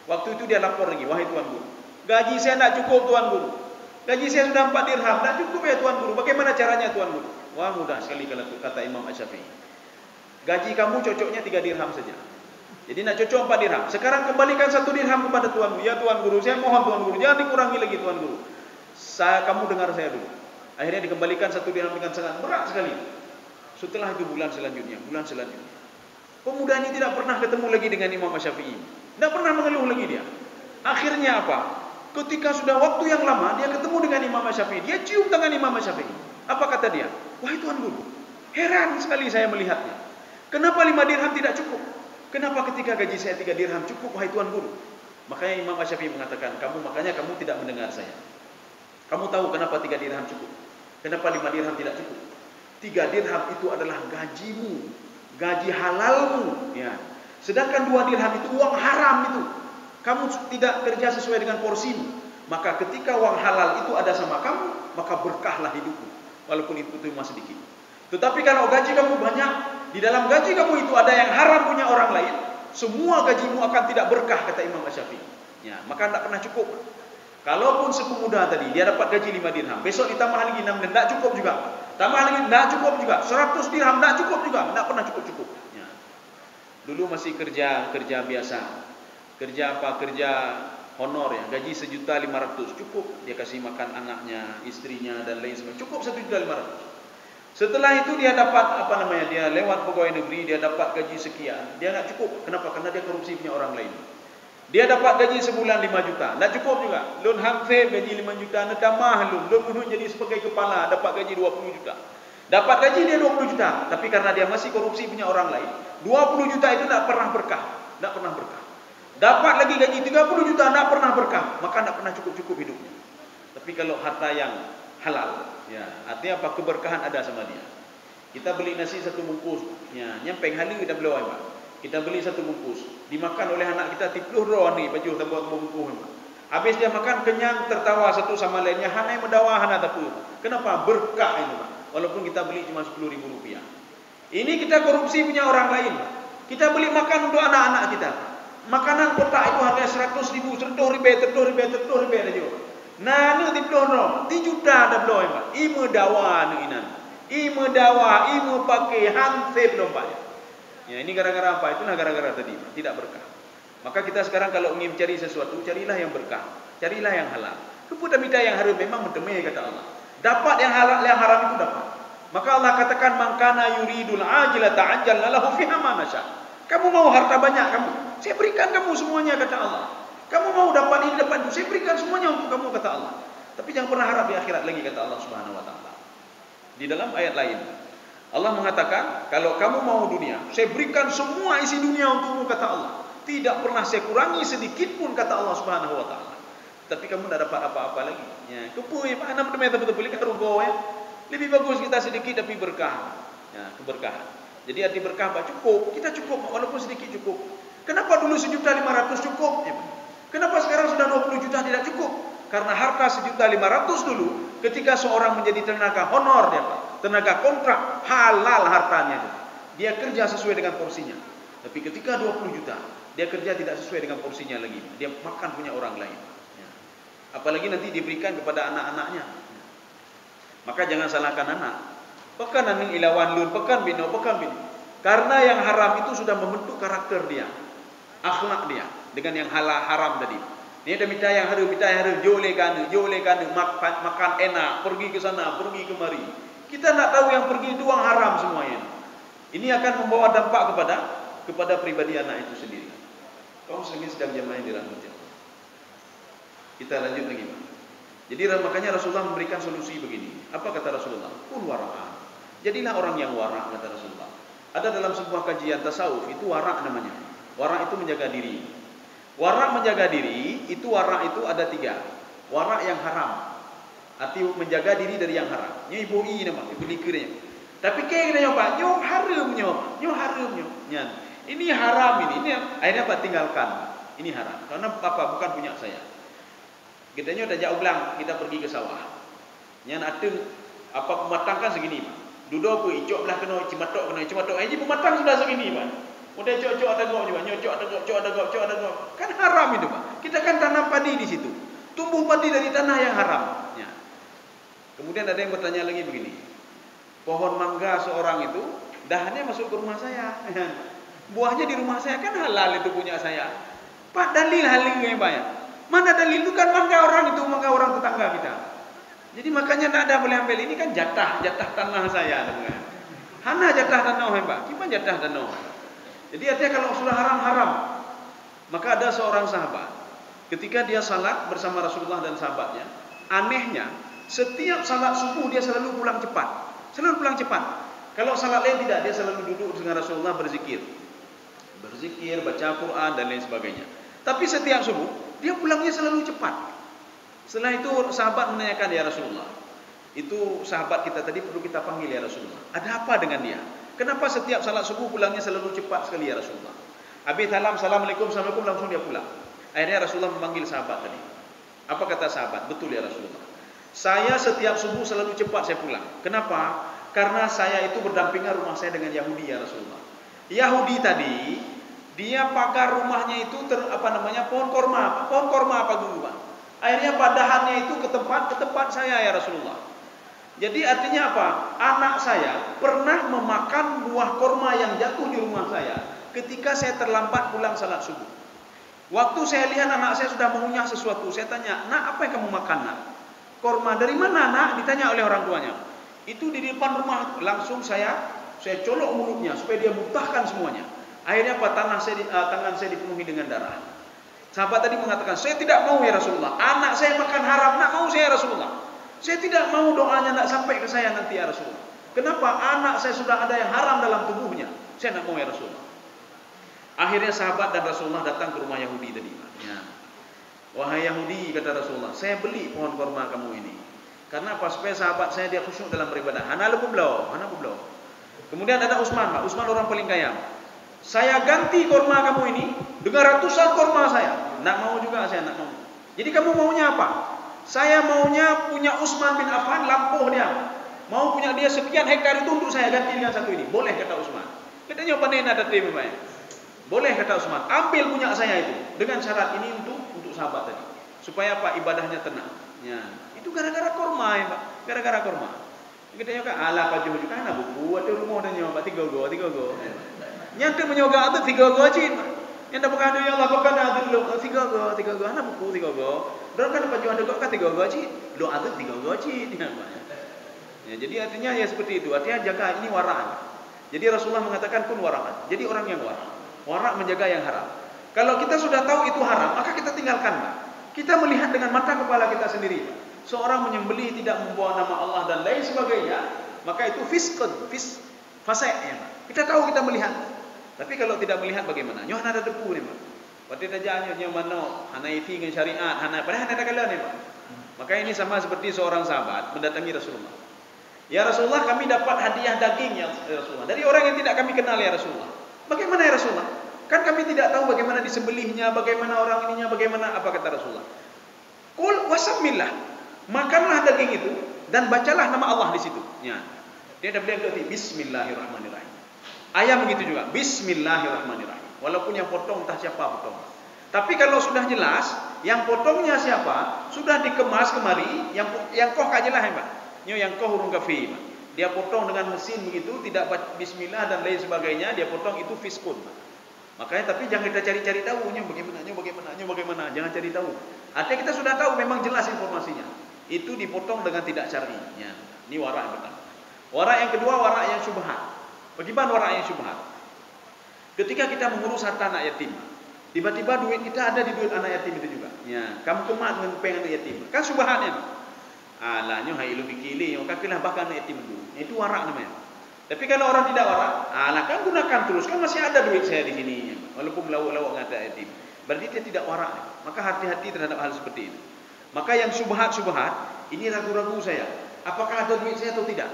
Waktu itu dia lapor lagi, wahai tuan guru, gaji saya tidak cukup tuan guru. Gaji saya sudah 4 dirham, tidak cukup ya tuan guru. Bagaimana caranya tuan guru? Wah, mudah sekali kalau kata Imam Asy-Syafi'i. Gaji kamu cocoknya 3 dirham saja. Jadi nak cocok 4 dirham. Sekarang kembalikan 1 dirham kepada tuan guru. Ya tuan guru, saya mohon tuan guru, jangan dikurangi lagi tuan guru. Kamu dengar saya dulu. Akhirnya dikembalikan 1 dirham dengan sangat berat sekali. Setelah itu bulan selanjutnya. Pemuda ini tidak pernah ketemu lagi dengan Imam Asy-Syafi'i. Tidak pernah mengeluh lagi dia. Akhirnya apa? Ketika sudah waktu yang lama, dia ketemu dengan Imam Asy-Syafi'i. Dia cium tangan Imam Asy-Syafi'i. Apa kata dia? Wahai tuan guru, heran sekali saya melihatnya. Kenapa 5 dirham tidak cukup? Kenapa ketika gaji saya 3 dirham cukup, wahai tuan guru? Makanya Imam Asy-Syafi'i mengatakan, makanya kamu tidak mendengar saya. Kamu tahu kenapa 3 dirham cukup? Kenapa 5 dirham tidak cukup? 3 dirham itu adalah gajimu, gaji halalmu, ya. Sedangkan 2 dirham itu uang haram itu. Kamu tidak kerja sesuai dengan porsimu. Maka ketika uang halal itu ada sama kamu, maka berkahlah hidupmu. Walaupun itu cuma sedikit. Tetapi kalau gaji kamu banyak, di dalam gaji kamu itu ada yang haram punya orang lain, semua gajimu akan tidak berkah, kata Imam Asy-Syafi'i. Ya, maka tidak pernah cukup. Kalaupun sepemuda tadi, dia dapat gaji 5 dirham, besok ditambah lagi 6 dirham, tidak cukup juga. Tambah lagi, tidak cukup juga. 100 dirham, tidak cukup juga. Tidak pernah cukup-cukup. Ya. Dulu masih kerja biasa. Kerja apa? Kerja honor ya. Gaji 1.500.000 cukup. Dia kasih makan anaknya, istrinya dan lain sebagainya. Cukup 1.500.000. Setelah itu dia dapat dia lewat pegawai negeri, dia dapat gaji sekian. Dia tidak cukup. Kenapa? Karena dia korupsi punya orang lain. Dia dapat gaji sebulan 5 juta. Tidak cukup juga. Lun Hamfib gaji 5 juta. Nedamah lun jadi sebagai kepala dapat gaji 20 juta. Dapat gaji dia 20 juta. Tapi karena dia masih korupsi punya orang lain, 20 juta itu tidak pernah berkah. Tidak pernah berkah. Dapat lagi gaji 30 juta, tidak pernah berkah. Maka tidak pernah cukup-cukup hidupnya. Tapi kalau harta yang halal, ya, artinya apa? Keberkahan ada sama dia. Kita beli nasi 1 bungkus, ya, nyempeng hali kita beli Pak. Kita beli 1 bungkus, dimakan oleh anak kita 30 roh ni baju tambah bungkus. Habis dia makan kenyang, tertawa satu sama lainnya, hanai mendawah hana tapu. Kenapa? Berkah itu, Pak. Walaupun kita beli cuma 10.000 rupiah. Ini kita korupsi punya orang lain. Kita beli makan untuk anak-anak kita. Makanan kotak itu harganya 100.000, 30 ribu aja. Nah, ni 30 roh, 3 juta dah belum, Pak. Ima dawa ni inan. Ima dawa, ima pakai hansip lompat. Ya, ini gara-gara apa? Itulah gara-gara tadi, Pak. Tidak berkah. Maka kita sekarang kalau ingin mencari sesuatu, carilah yang berkah. Carilah yang halal. Kepada minta yang haram memang mentemui kata Allah. Dapat yang halal, yang haram itu dapat. Maka Allah katakan man kana yuridul ajila ta'ajjalna lahu fiha ma nasha. Kamu mau harta banyak kamu, saya berikan kamu semuanya kata Allah. Kamu mau dapat ini dapat itu, saya berikan semuanya untuk kamu kata Allah. Tapi jangan pernah harap di akhirat lagi kata Allah Subhanahu wa taala. Di dalam ayat lain Allah mengatakan, kalau kamu mau dunia, saya berikan semua isi dunia untukmu kata Allah. Tidak pernah saya kurangi sedikit pun kata Allah Subhanahu wa taala. Tapi kamu tidak dapat apa-apa lagi. Ya, kepui mana benar betul-betul karugo ya. Lebih bagus kita sedikit tapi berkah. Ya, keberkahan. Jadi arti berkah Pak cukup, kita cukup walaupun sedikit cukup. Kenapa dulu 1.500.000 cukup? Ya, kenapa sekarang sudah 20 juta tidak cukup? Karena harta 1.500.000 dulu ketika seorang menjadi tenaga honor dia Pak, tenaga kontrak halal hartanya itu. Dia kerja sesuai dengan porsinya. Tapi ketika 20 juta, dia kerja tidak sesuai dengan porsinya lagi. Dia makan punya orang lain. Ya. Apalagi nanti diberikan kepada anak-anaknya. Maka jangan salahkan anak. Pekan aning ilawan lun, pekan bino, pekan bino. Karena yang haram itu sudah membentuk karakter dia, akhlak dia dengan yang halal haram tadi. Ini ada minta yang haram, jole kan, makan enak, pergi ke sana, pergi kemari. Kita nak tahu yang pergi itu uang haram semuanya. Ini akan membawa dampak kepada pribadi anak itu sendiri. Kaum sekalian sedang jamaah yang dirahmati Allah. Kita lanjut lagi, Pak. Jadi makanya Rasulullah memberikan solusi begini. Apa kata Rasulullah? Kun wara'an. Jadilah orang yang wara' kata Rasulullah. Ada dalam sebuah kajian tasawuf itu wara' namanya. Wara' itu menjaga diri. Wara' menjaga diri itu wara' itu ada 3. Wara' yang haram. Arti menjaga diri dari yang haram. Nyo ibu i nama, ibu likirnya. Tapi kayak gini Pak, nyo haramnya. Ini haram ini akhirnya Pak tinggalkan. Ini haram. Karena apa? Bukan punya saya. Kitanya udah jauh belang, kita pergi ke sawah. Yang ada apa pematangkan segini, Pak. Duduk aku icok belah kena cimatok. Ini pematang sudah segini, Pak. Udah cok ada gok juga, cok ada gok. Kan haram itu, Pak. Kita kan tanam padi di situ. Tumbuh padi dari tanah yang haram. Ya. Kemudian ada yang bertanya lagi begini. Pohon mangga seorang itu dahannya masuk ke rumah saya. Buahnya di rumah saya kan halal itu punya saya. Pak dalil halingnya banyak. Mana dalil itu kan mangga orang tetangga kita. Jadi makanya tidak ada boleh ambil ini kan jatah tanah saya. Hana jatah tanah Pak. Gimana jatah tanah? Jadi artinya kalau sudah haram. Maka ada seorang sahabat ketika dia salat bersama Rasulullah dan sahabatnya, anehnya setiap salat subuh dia selalu pulang cepat. Kalau salat lain tidak, dia selalu duduk dengan Rasulullah berzikir, baca Quran dan lain sebagainya. Tapi setiap subuh dia pulangnya selalu cepat. Setelah itu sahabat menanyakan, ya Rasulullah, itu sahabat kita tadi perlu kita panggil ya Rasulullah. Ada apa dengan dia? Kenapa setiap salat subuh pulangnya selalu cepat sekali ya Rasulullah? Habis assalamualaikum langsung dia pulang. Akhirnya Rasulullah memanggil sahabat tadi. Apa kata sahabat? Betul ya Rasulullah. Saya setiap subuh selalu cepat saya pulang. Kenapa? Karena saya itu berdampingan rumah saya dengan Yahudi ya Rasulullah. Yahudi tadi dia pagar rumahnya itu pohon korma apa dulu Pak. Akhirnya padahannya itu ke tempat saya ya Rasulullah. Jadi artinya apa? Anak saya pernah memakan buah korma yang jatuh di rumah saya ketika saya terlambat pulang salat subuh. Waktu saya lihat anak saya sudah mengunyah sesuatu, saya tanya, "Nak, apa yang kamu makan, Nak?" "Korma." "Dari mana, Nak?" ditanya oleh orang tuanya. "Itu di depan rumah." Langsung saya colok mulutnya supaya dia muntahkan semuanya. Akhirnya apa? Tangan saya dipenuhi dengan darah. Sahabat tadi mengatakan, "Saya tidak mau ya Rasulullah. Anak saya makan haram, nak mau saya Rasulullah. Saya tidak mau doanya nak sampai ke saya nanti ya Rasulullah. Kenapa? Anak saya sudah ada yang haram dalam tubuhnya. Saya tidak mau ya Rasulullah." Akhirnya sahabat dan Rasulullah datang ke rumah Yahudi tadi. Ya. "Wahai Yahudi," kata Rasulullah, "saya beli pohon korma kamu ini. Karena apa? Supaya sahabat saya dia khusyuk dalam beribadah. Hana publau. Kemudian ada Utsman, Pak. Utsman orang paling kaya. "Saya ganti korma kamu ini dengan ratusan korma saya." "Nak mau juga saya, nak mau." "Jadi kamu maunya apa?" "Saya maunya punya Utsman bin Affan, lampuh dia. Mau punya dia sekian hektar itu untuk saya ganti dengan satu ini." "Boleh," kata Utsman. Katanya panen ada terima ya. "Boleh," kata Utsman. "Ambil punya saya itu dengan syarat ini untuk sahabat tadi. Supaya apa? Ibadahnya tenang." Ya. Itu gara-gara korma ya, Pak. Gara-gara korma. Katanya kan ala pajuh juga kan buku ada rumah dan nyoba 3 go. Nyante menyoga itu 3 go cin. Yang dah bukan ya Allah bukan ada dulu 3 go anak buku 3 go. Dorang kan baju ada kok kan 3 gaji, lo ada 3 gaji dia. Ya, jadi artinya ya seperti itu. Artinya jaga ini waraan. Jadi Rasulullah mengatakan kun waraan. Jadi orang yang wara. Wara menjaga yang haram. Kalau kita sudah tahu itu haram, maka kita tinggalkan. Kita melihat dengan mata kepala kita sendiri. Seorang menyembelih tidak membawa nama Allah dan lain sebagainya, maka itu fisqun, fasik ya. Kita tahu, kita melihat. Tapi kalau tidak melihat bagaimana? Nyoh ada debu ni, Pak. Waktu tajanya nyoh mano, hana ifi dengan syariat, hana padahal ada kala ni, Pak. Maka ini sama seperti seorang sahabat mendatangi Rasulullah. Ya Rasulullah, kami dapat hadiah daging ya Rasulullah dari orang yang tidak kami kenal ya Rasulullah. Bagaimana ya Rasulullah? Kan kami tidak tahu bagaimana disembelihnya, bagaimana orang ininya, bagaimana apa kata Rasulullah. Qul wasamillah. Makanlah daging itu dan bacalah nama Allah di situ. Ya. Dia ada bilang berarti bismillahirrahmanirrahim. Ayam begitu juga, bismillahirrahmanirrahim. Walaupun yang potong entah siapa potong. Tapi kalau sudah jelas yang potongnya siapa, sudah dikemas kemari, yang koh kajelah ya, Pak. Nyo yang koh hurung kafi, Pak. Dia potong dengan mesin begitu, tidak bismillah dan lain sebagainya, dia potong itu fiskun, Pak. Makanya tapi jangan kita cari-cari tahu nyo bagaimana, jangan cari tahu. Artinya kita sudah tahu memang jelas informasinya. Itu dipotong dengan tidak syar'i. Ya. Ini wara yang pertama. Wara yang kedua, wara yang syubhat. Bagaimana wara yang syubhat? Ketika kita mengurus harta anak yatim, tiba-tiba duit kita ada di duit anak yatim itu juga. Ya, kamu kemat dengan peng anak yatim. Kan syubhatnya. Alahnya hai lu bikili, yang kakilah bahkan anak yatim dulu. Itu wara namanya. Tapi kalau orang tidak wara, alah kan gunakan terus, kan masih ada duit saya di sini. Walaupun lawak-lawak ngata yatim. Berarti dia tidak wara. Maka hati-hati terhadap hal seperti itu. Maka yang syubhat-syubhat, ini ragu-ragu saya. Apakah ada duit saya atau tidak?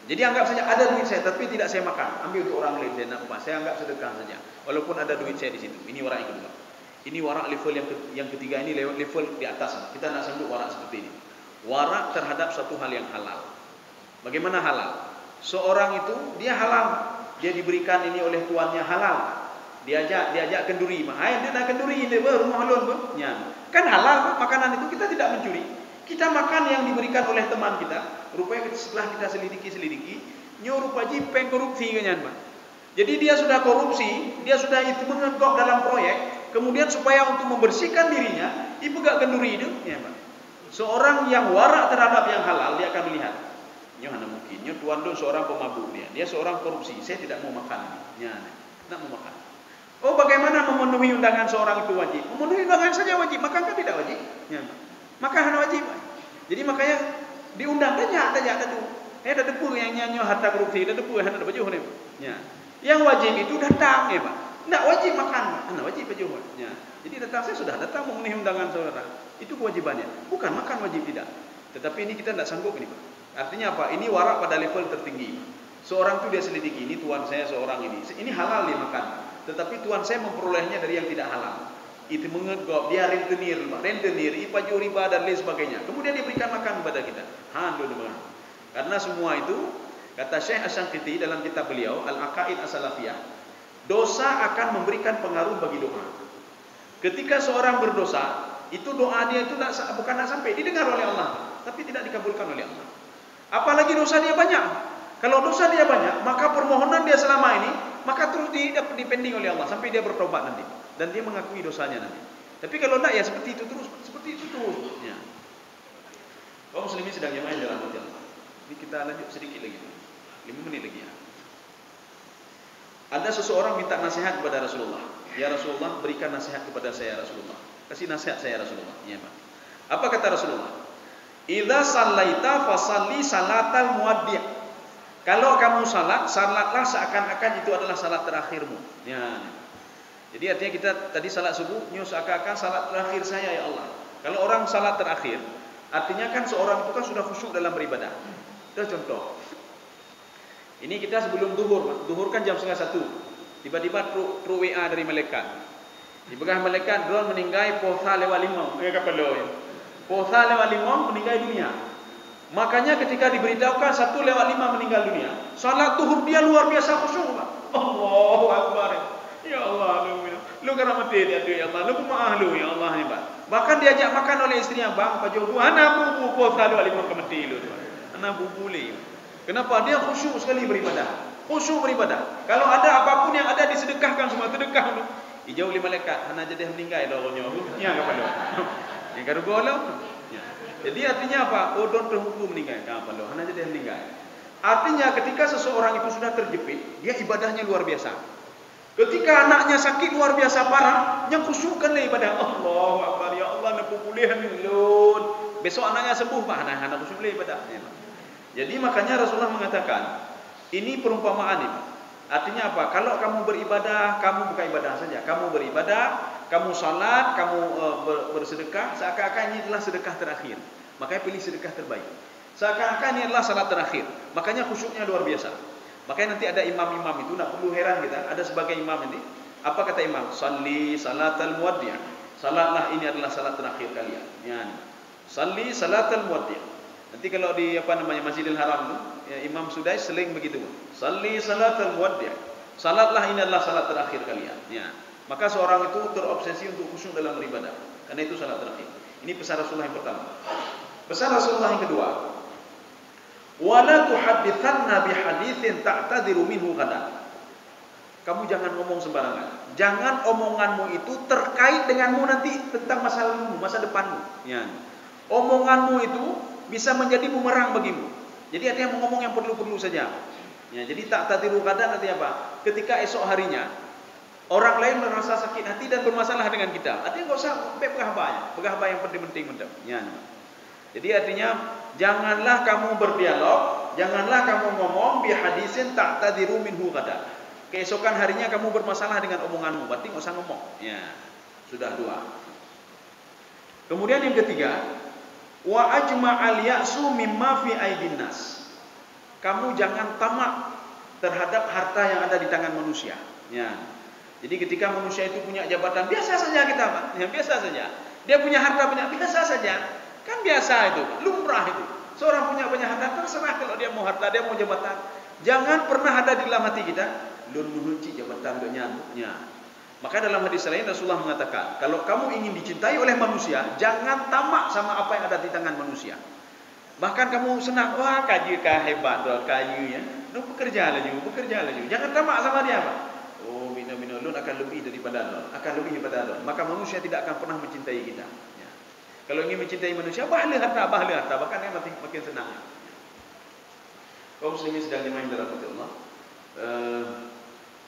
Jadi anggap saja ada duit saya, tapi tidak saya makan. Ambil untuk orang lain, saya nak upah. Saya anggap sedekah saja. Walaupun ada duit saya di situ. Ini wara yang kedua. Ini wara level yang ketiga, ini level di atas. Kita nak sebut wara seperti ini. Wara terhadap satu hal yang halal. Bagaimana halal? Seorang itu, dia halal. Dia diberikan ini oleh tuannya halal. Diajak kenduri. Dia nak kenduri ini, rumah halal. Kan halal, makanan itu kita tidak mencuri. Kita makan yang diberikan oleh teman kita. Rupanya setelah kita selidiki, nyo rupa jipeng korupsi kan, Pak. Jadi dia sudah korupsi, dia sudah itu mengegok dalam proyek, kemudian supaya untuk membersihkan dirinya, dipegang kenduri itu, ya, Pak. Seorang yang warak terhadap yang halal, dia akan melihat. Nyo hana mungkin, nyo tuan tu seorang pemabuk dia seorang korupsi, saya tidak mau makan. Ya, tidak mau makan. Oh, bagaimana memenuhi undangan seorang itu wajib? Memenuhi undangan saja wajib, makan kan tidak wajib. Ya, makan hanya wajib. Jadi makanya diundang saja ada tu. Ada depu yang nyanyi harta korupsi, ada depu yang ada baju ni. Ya. Yang wajib itu datang, ya, Pak. Tidak wajib makan, anda wajib baju. Ya. Jadi datang, saya sudah datang memenuhi undangan saudara. Itu kewajibannya. Bukan makan wajib tidak. Tetapi ini kita tidak sanggup ini, Pak. Artinya apa? Ini warak pada level tertinggi. Seorang itu dia selidiki, ini tuan saya seorang ini. Ini halal dia makan. Tetapi tuan saya memperolehnya dari yang tidak halal. Itu mengegok, dia rentenir, ipaju riba dan lain sebagainya. Kemudian dia berikan makan kepada kita. Karena semua itu, kata Syekh Asy-Syanqiti dalam kitab beliau, Al-Aqaid As-Salafiyah, dosa akan memberikan pengaruh bagi doa. Ketika seorang berdosa, itu doa dia itu bukan nak sampai, didengar oleh Allah, tapi tidak dikabulkan oleh Allah. Apalagi dosa dia banyak. Kalau dosa dia banyak, maka permohonan dia selama ini, maka terus dipending oleh Allah sampai dia bertobat nanti dan dia mengakui dosanya nanti. Tapi kalau tidak ya seperti itu terus. Ya. Kaum muslimin sedang jamaah dalam hati Allah. Ini kita lanjut sedikit lagi, 5 menit lagi ya. Ada seseorang minta nasihat kepada Rasulullah. Ya Rasulullah, berikan nasihat kepada saya Rasulullah. Kasih nasihat saya Rasulullah. Ya, Pak. Apa kata Rasulullah? Idza sallaita fasalli salatal muwaddi'. Kalau kamu salatlah seakan-akan itu adalah salat terakhirmu. Ya. Jadi artinya kita tadi salat subuh, seakan-akan salat terakhir saya ya Allah. Kalau orang salat terakhir, artinya kan seorang itu kan sudah khusyuk dalam beribadah. Itu contoh. Ini kita sebelum duhur kan jam 12:30. Tiba-tiba tru WA dari malaikat. Dibegah malaikat drone meninggal posa lewat 5. Ya kapalo. Posa lewat 5 meninggal dunia. Makanya ketika diberitahukan 1/5 meninggal dunia, salat zuhur dia luar biasa khusyuk, Pak. Allahu Akbar. Ya Allah, lu kena mati dia tu ya Allah. Lu kumaah lu ya Allah ni, Pak. Bahkan diajak makan oleh istrinya, Bang, Pak Jobu, ana bubu posa 5 ke mati lu, ana bubu le. Kenapa? Dia khusyuk sekali beribadah. Khusyuk beribadah. Kalau ada apapun yang ada disedekahkan semua, sedekah lu. Dijauh oleh malaikat, hana jadi meninggal dah orangnya. Ya kepada. Yang karu golo. Ya. Jadi artinya apa? Oh, don terhukum meninggal. Apa lo? Hanya jadi meninggal. Artinya ketika seseorang itu sudah terjepit, dia ibadahnya luar biasa. Ketika anaknya sakit luar biasa parah, yang khusyukkan lah ibadah. Allahu Akbar, ya Allah, nak pulihan lun. Besok anaknya sembuh, Pak. Anak khusyuk lah ibadah. Jadi makanya Rasulullah mengatakan, ini perumpamaan ini. Artinya apa? Kalau kamu beribadah, kamu bukan ibadah saja. Kamu beribadah, kamu salat, kamu bersedekah, seakan-akan ini adalah sedekah terakhir. Makanya pilih sedekah terbaik. Seakan-akan ini adalah salat terakhir. Makanya khusyuknya luar biasa. Makanya nanti ada imam-imam itu, nak perlu heran kita, ada sebagai imam ini. Apa kata imam? Salli salatal muwaddi'. Salatlah, ini adalah salat terakhir kalian. Ya. Salli salatal muwaddi'. Nanti kalau di Masjidil Haram itu, ya, Imam Sudais seling begitu. Salli salatal muwaddi'. Salatlah, ini adalah salat terakhir kalian. Ya. Maka seorang itu terobsesi untuk khusyuk dalam beribadah. Karena itu salat terakhir. Ini pesan Rasulullah yang pertama. Pesan Rasulullah yang kedua, wala tuhadditsanna bihaditsin ta'tadiru minhu ghadan. Kamu jangan ngomong sembarangan. Jangan omonganmu itu terkait denganmu nanti tentang masa lalumu, masa depanmu. Ya. Omonganmu itu bisa menjadi bumerang bagimu. Jadi artinya ngomong yang perlu-perlu saja. Ya, jadi ta'tadiru ghadan artinya apa? Ketika esok harinya orang lain merasa sakit hati dan bermasalah dengan kita, artinya enggak usah begah yang penting-penting mendem. Ya. Jadi artinya janganlah kamu berdialog, janganlah kamu ngomong bi hadisin ta'tadiru minhu ghadan. Keesokan harinya kamu bermasalah dengan omonganmu, berarti enggak usah ngomong. Ya, sudah dua. Kemudian yang ketiga, wa ajma'al ya'su mimma fi aidin nas. Kamu jangan tamak terhadap harta yang ada di tangan manusia. Ya. Jadi ketika manusia itu punya jabatan, biasa saja kita, Pak. Ya, biasa saja. Dia punya harta banyak, biasa saja. Kan biasa itu, lumrah itu. Seorang punya banyak harta, terserah kalau dia mau harta, dia mau jabatan. Jangan pernah ada di dalam hati kita, lun menunci jabatan dunia. Maka dalam hadis lain Rasulullah mengatakan, kalau kamu ingin dicintai oleh manusia, jangan tamak sama apa yang ada di tangan manusia. Bahkan kamu senang, wah kayu kah hebat, doa kayu ya. Bekerja lagi. Jangan tamak sama dia, Pak. Oh, bina lun akan lebih daripada lun, akan lebih daripada lun. Maka manusia tidak akan pernah mencintai kita. Ya. Kalau ingin mencintai manusia, bahagia harta, bahkan dia makin senang. Kaum muslimin sedang dimain dalam hati Allah.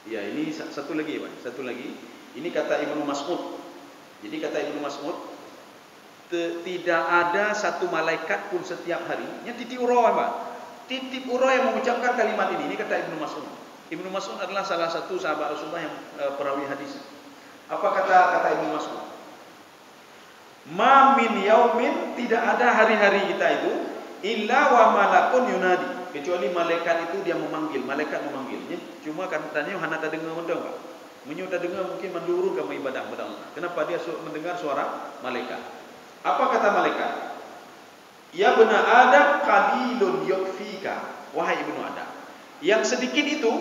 Ya, ini satu lagi, Pak. Satu lagi. Ini kata Ibnu Mas'ud. Jadi kata Ibnu Mas'ud, tidak ada satu malaikat pun setiap hari yang titip urah, Pak. Titip urah yang mengucapkan kalimat ini. Ini kata Ibnu Mas'ud. Ibnu Mas'ud adalah salah satu sahabat Rasulullah yang perawi hadis. Apa kata Ibnu Mas'ud? Ma min yaumin, tidak ada hari-hari kita itu illa wa malakun yunadi, kecuali malaikat itu dia memanggil, malaikat memanggilnya. Cuma katanya hana tak dengar mendeng, Pak. Menyu tak dengar mungkin menduru kamu ibadah kepada Allah. Kenapa dia mendengar suara malaikat? Apa kata malaikat? Ya bena Adam qalilun yakfika, wahai ibnu Adam. Yang sedikit itu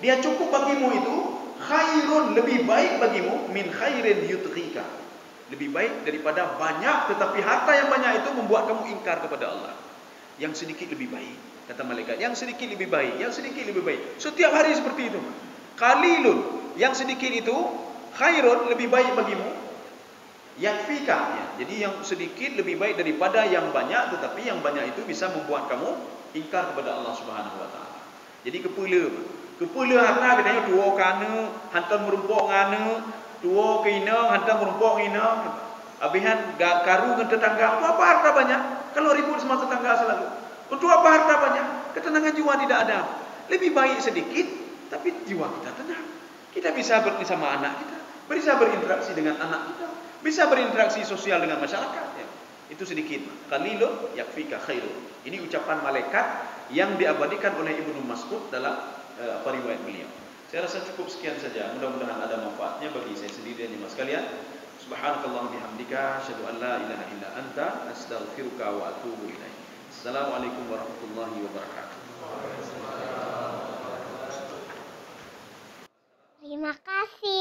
dia cukup bagimu itu khairun, lebih baik bagimu min khairin yutghika. Lebih baik daripada banyak, tetapi harta yang banyak itu membuat kamu ingkar kepada Allah. Yang sedikit lebih baik, kata malaikat. Yang sedikit lebih baik, yang sedikit lebih baik. Setiap hari seperti itu. Qalilun, yang sedikit itu khairun, lebih baik bagimu. Yakfika, ya. Jadi yang sedikit lebih baik daripada yang banyak, tetapi yang banyak itu bisa membuat kamu ingkar kepada Allah Subhanahu wa taala. Jadi kepula harta katanya dua kana hantar merumpok ngana, dua kina hantar merumpok ngina. Abihan karu dengan tetangga, untuk apa harta banyak? Kalau ribut sama tetangga selalu. Untuk apa harta banyak? Ketenangan jiwa tidak ada. Lebih baik sedikit, tapi jiwa kita tenang. Kita bisa bersama anak kita, bisa berinteraksi dengan anak kita, bisa berinteraksi sosial dengan masyarakat. Ya. Itu sedikit. Qalilun yakfika khairun. Ini ucapan malaikat yang diabadikan oleh Ibnu Mas'ud dalam riwayat beliau. Saya rasa cukup sekian saja. Mudah-mudahan ada manfaatnya bagi saya sendiri dan jemaah sekalian. Subhanakallahumma bihamdika asyhadu an la ilaha illa anta astaghfiruka wa atubu ilaik. Assalamualaikum warahmatullahi wabarakatuh. Terima kasih.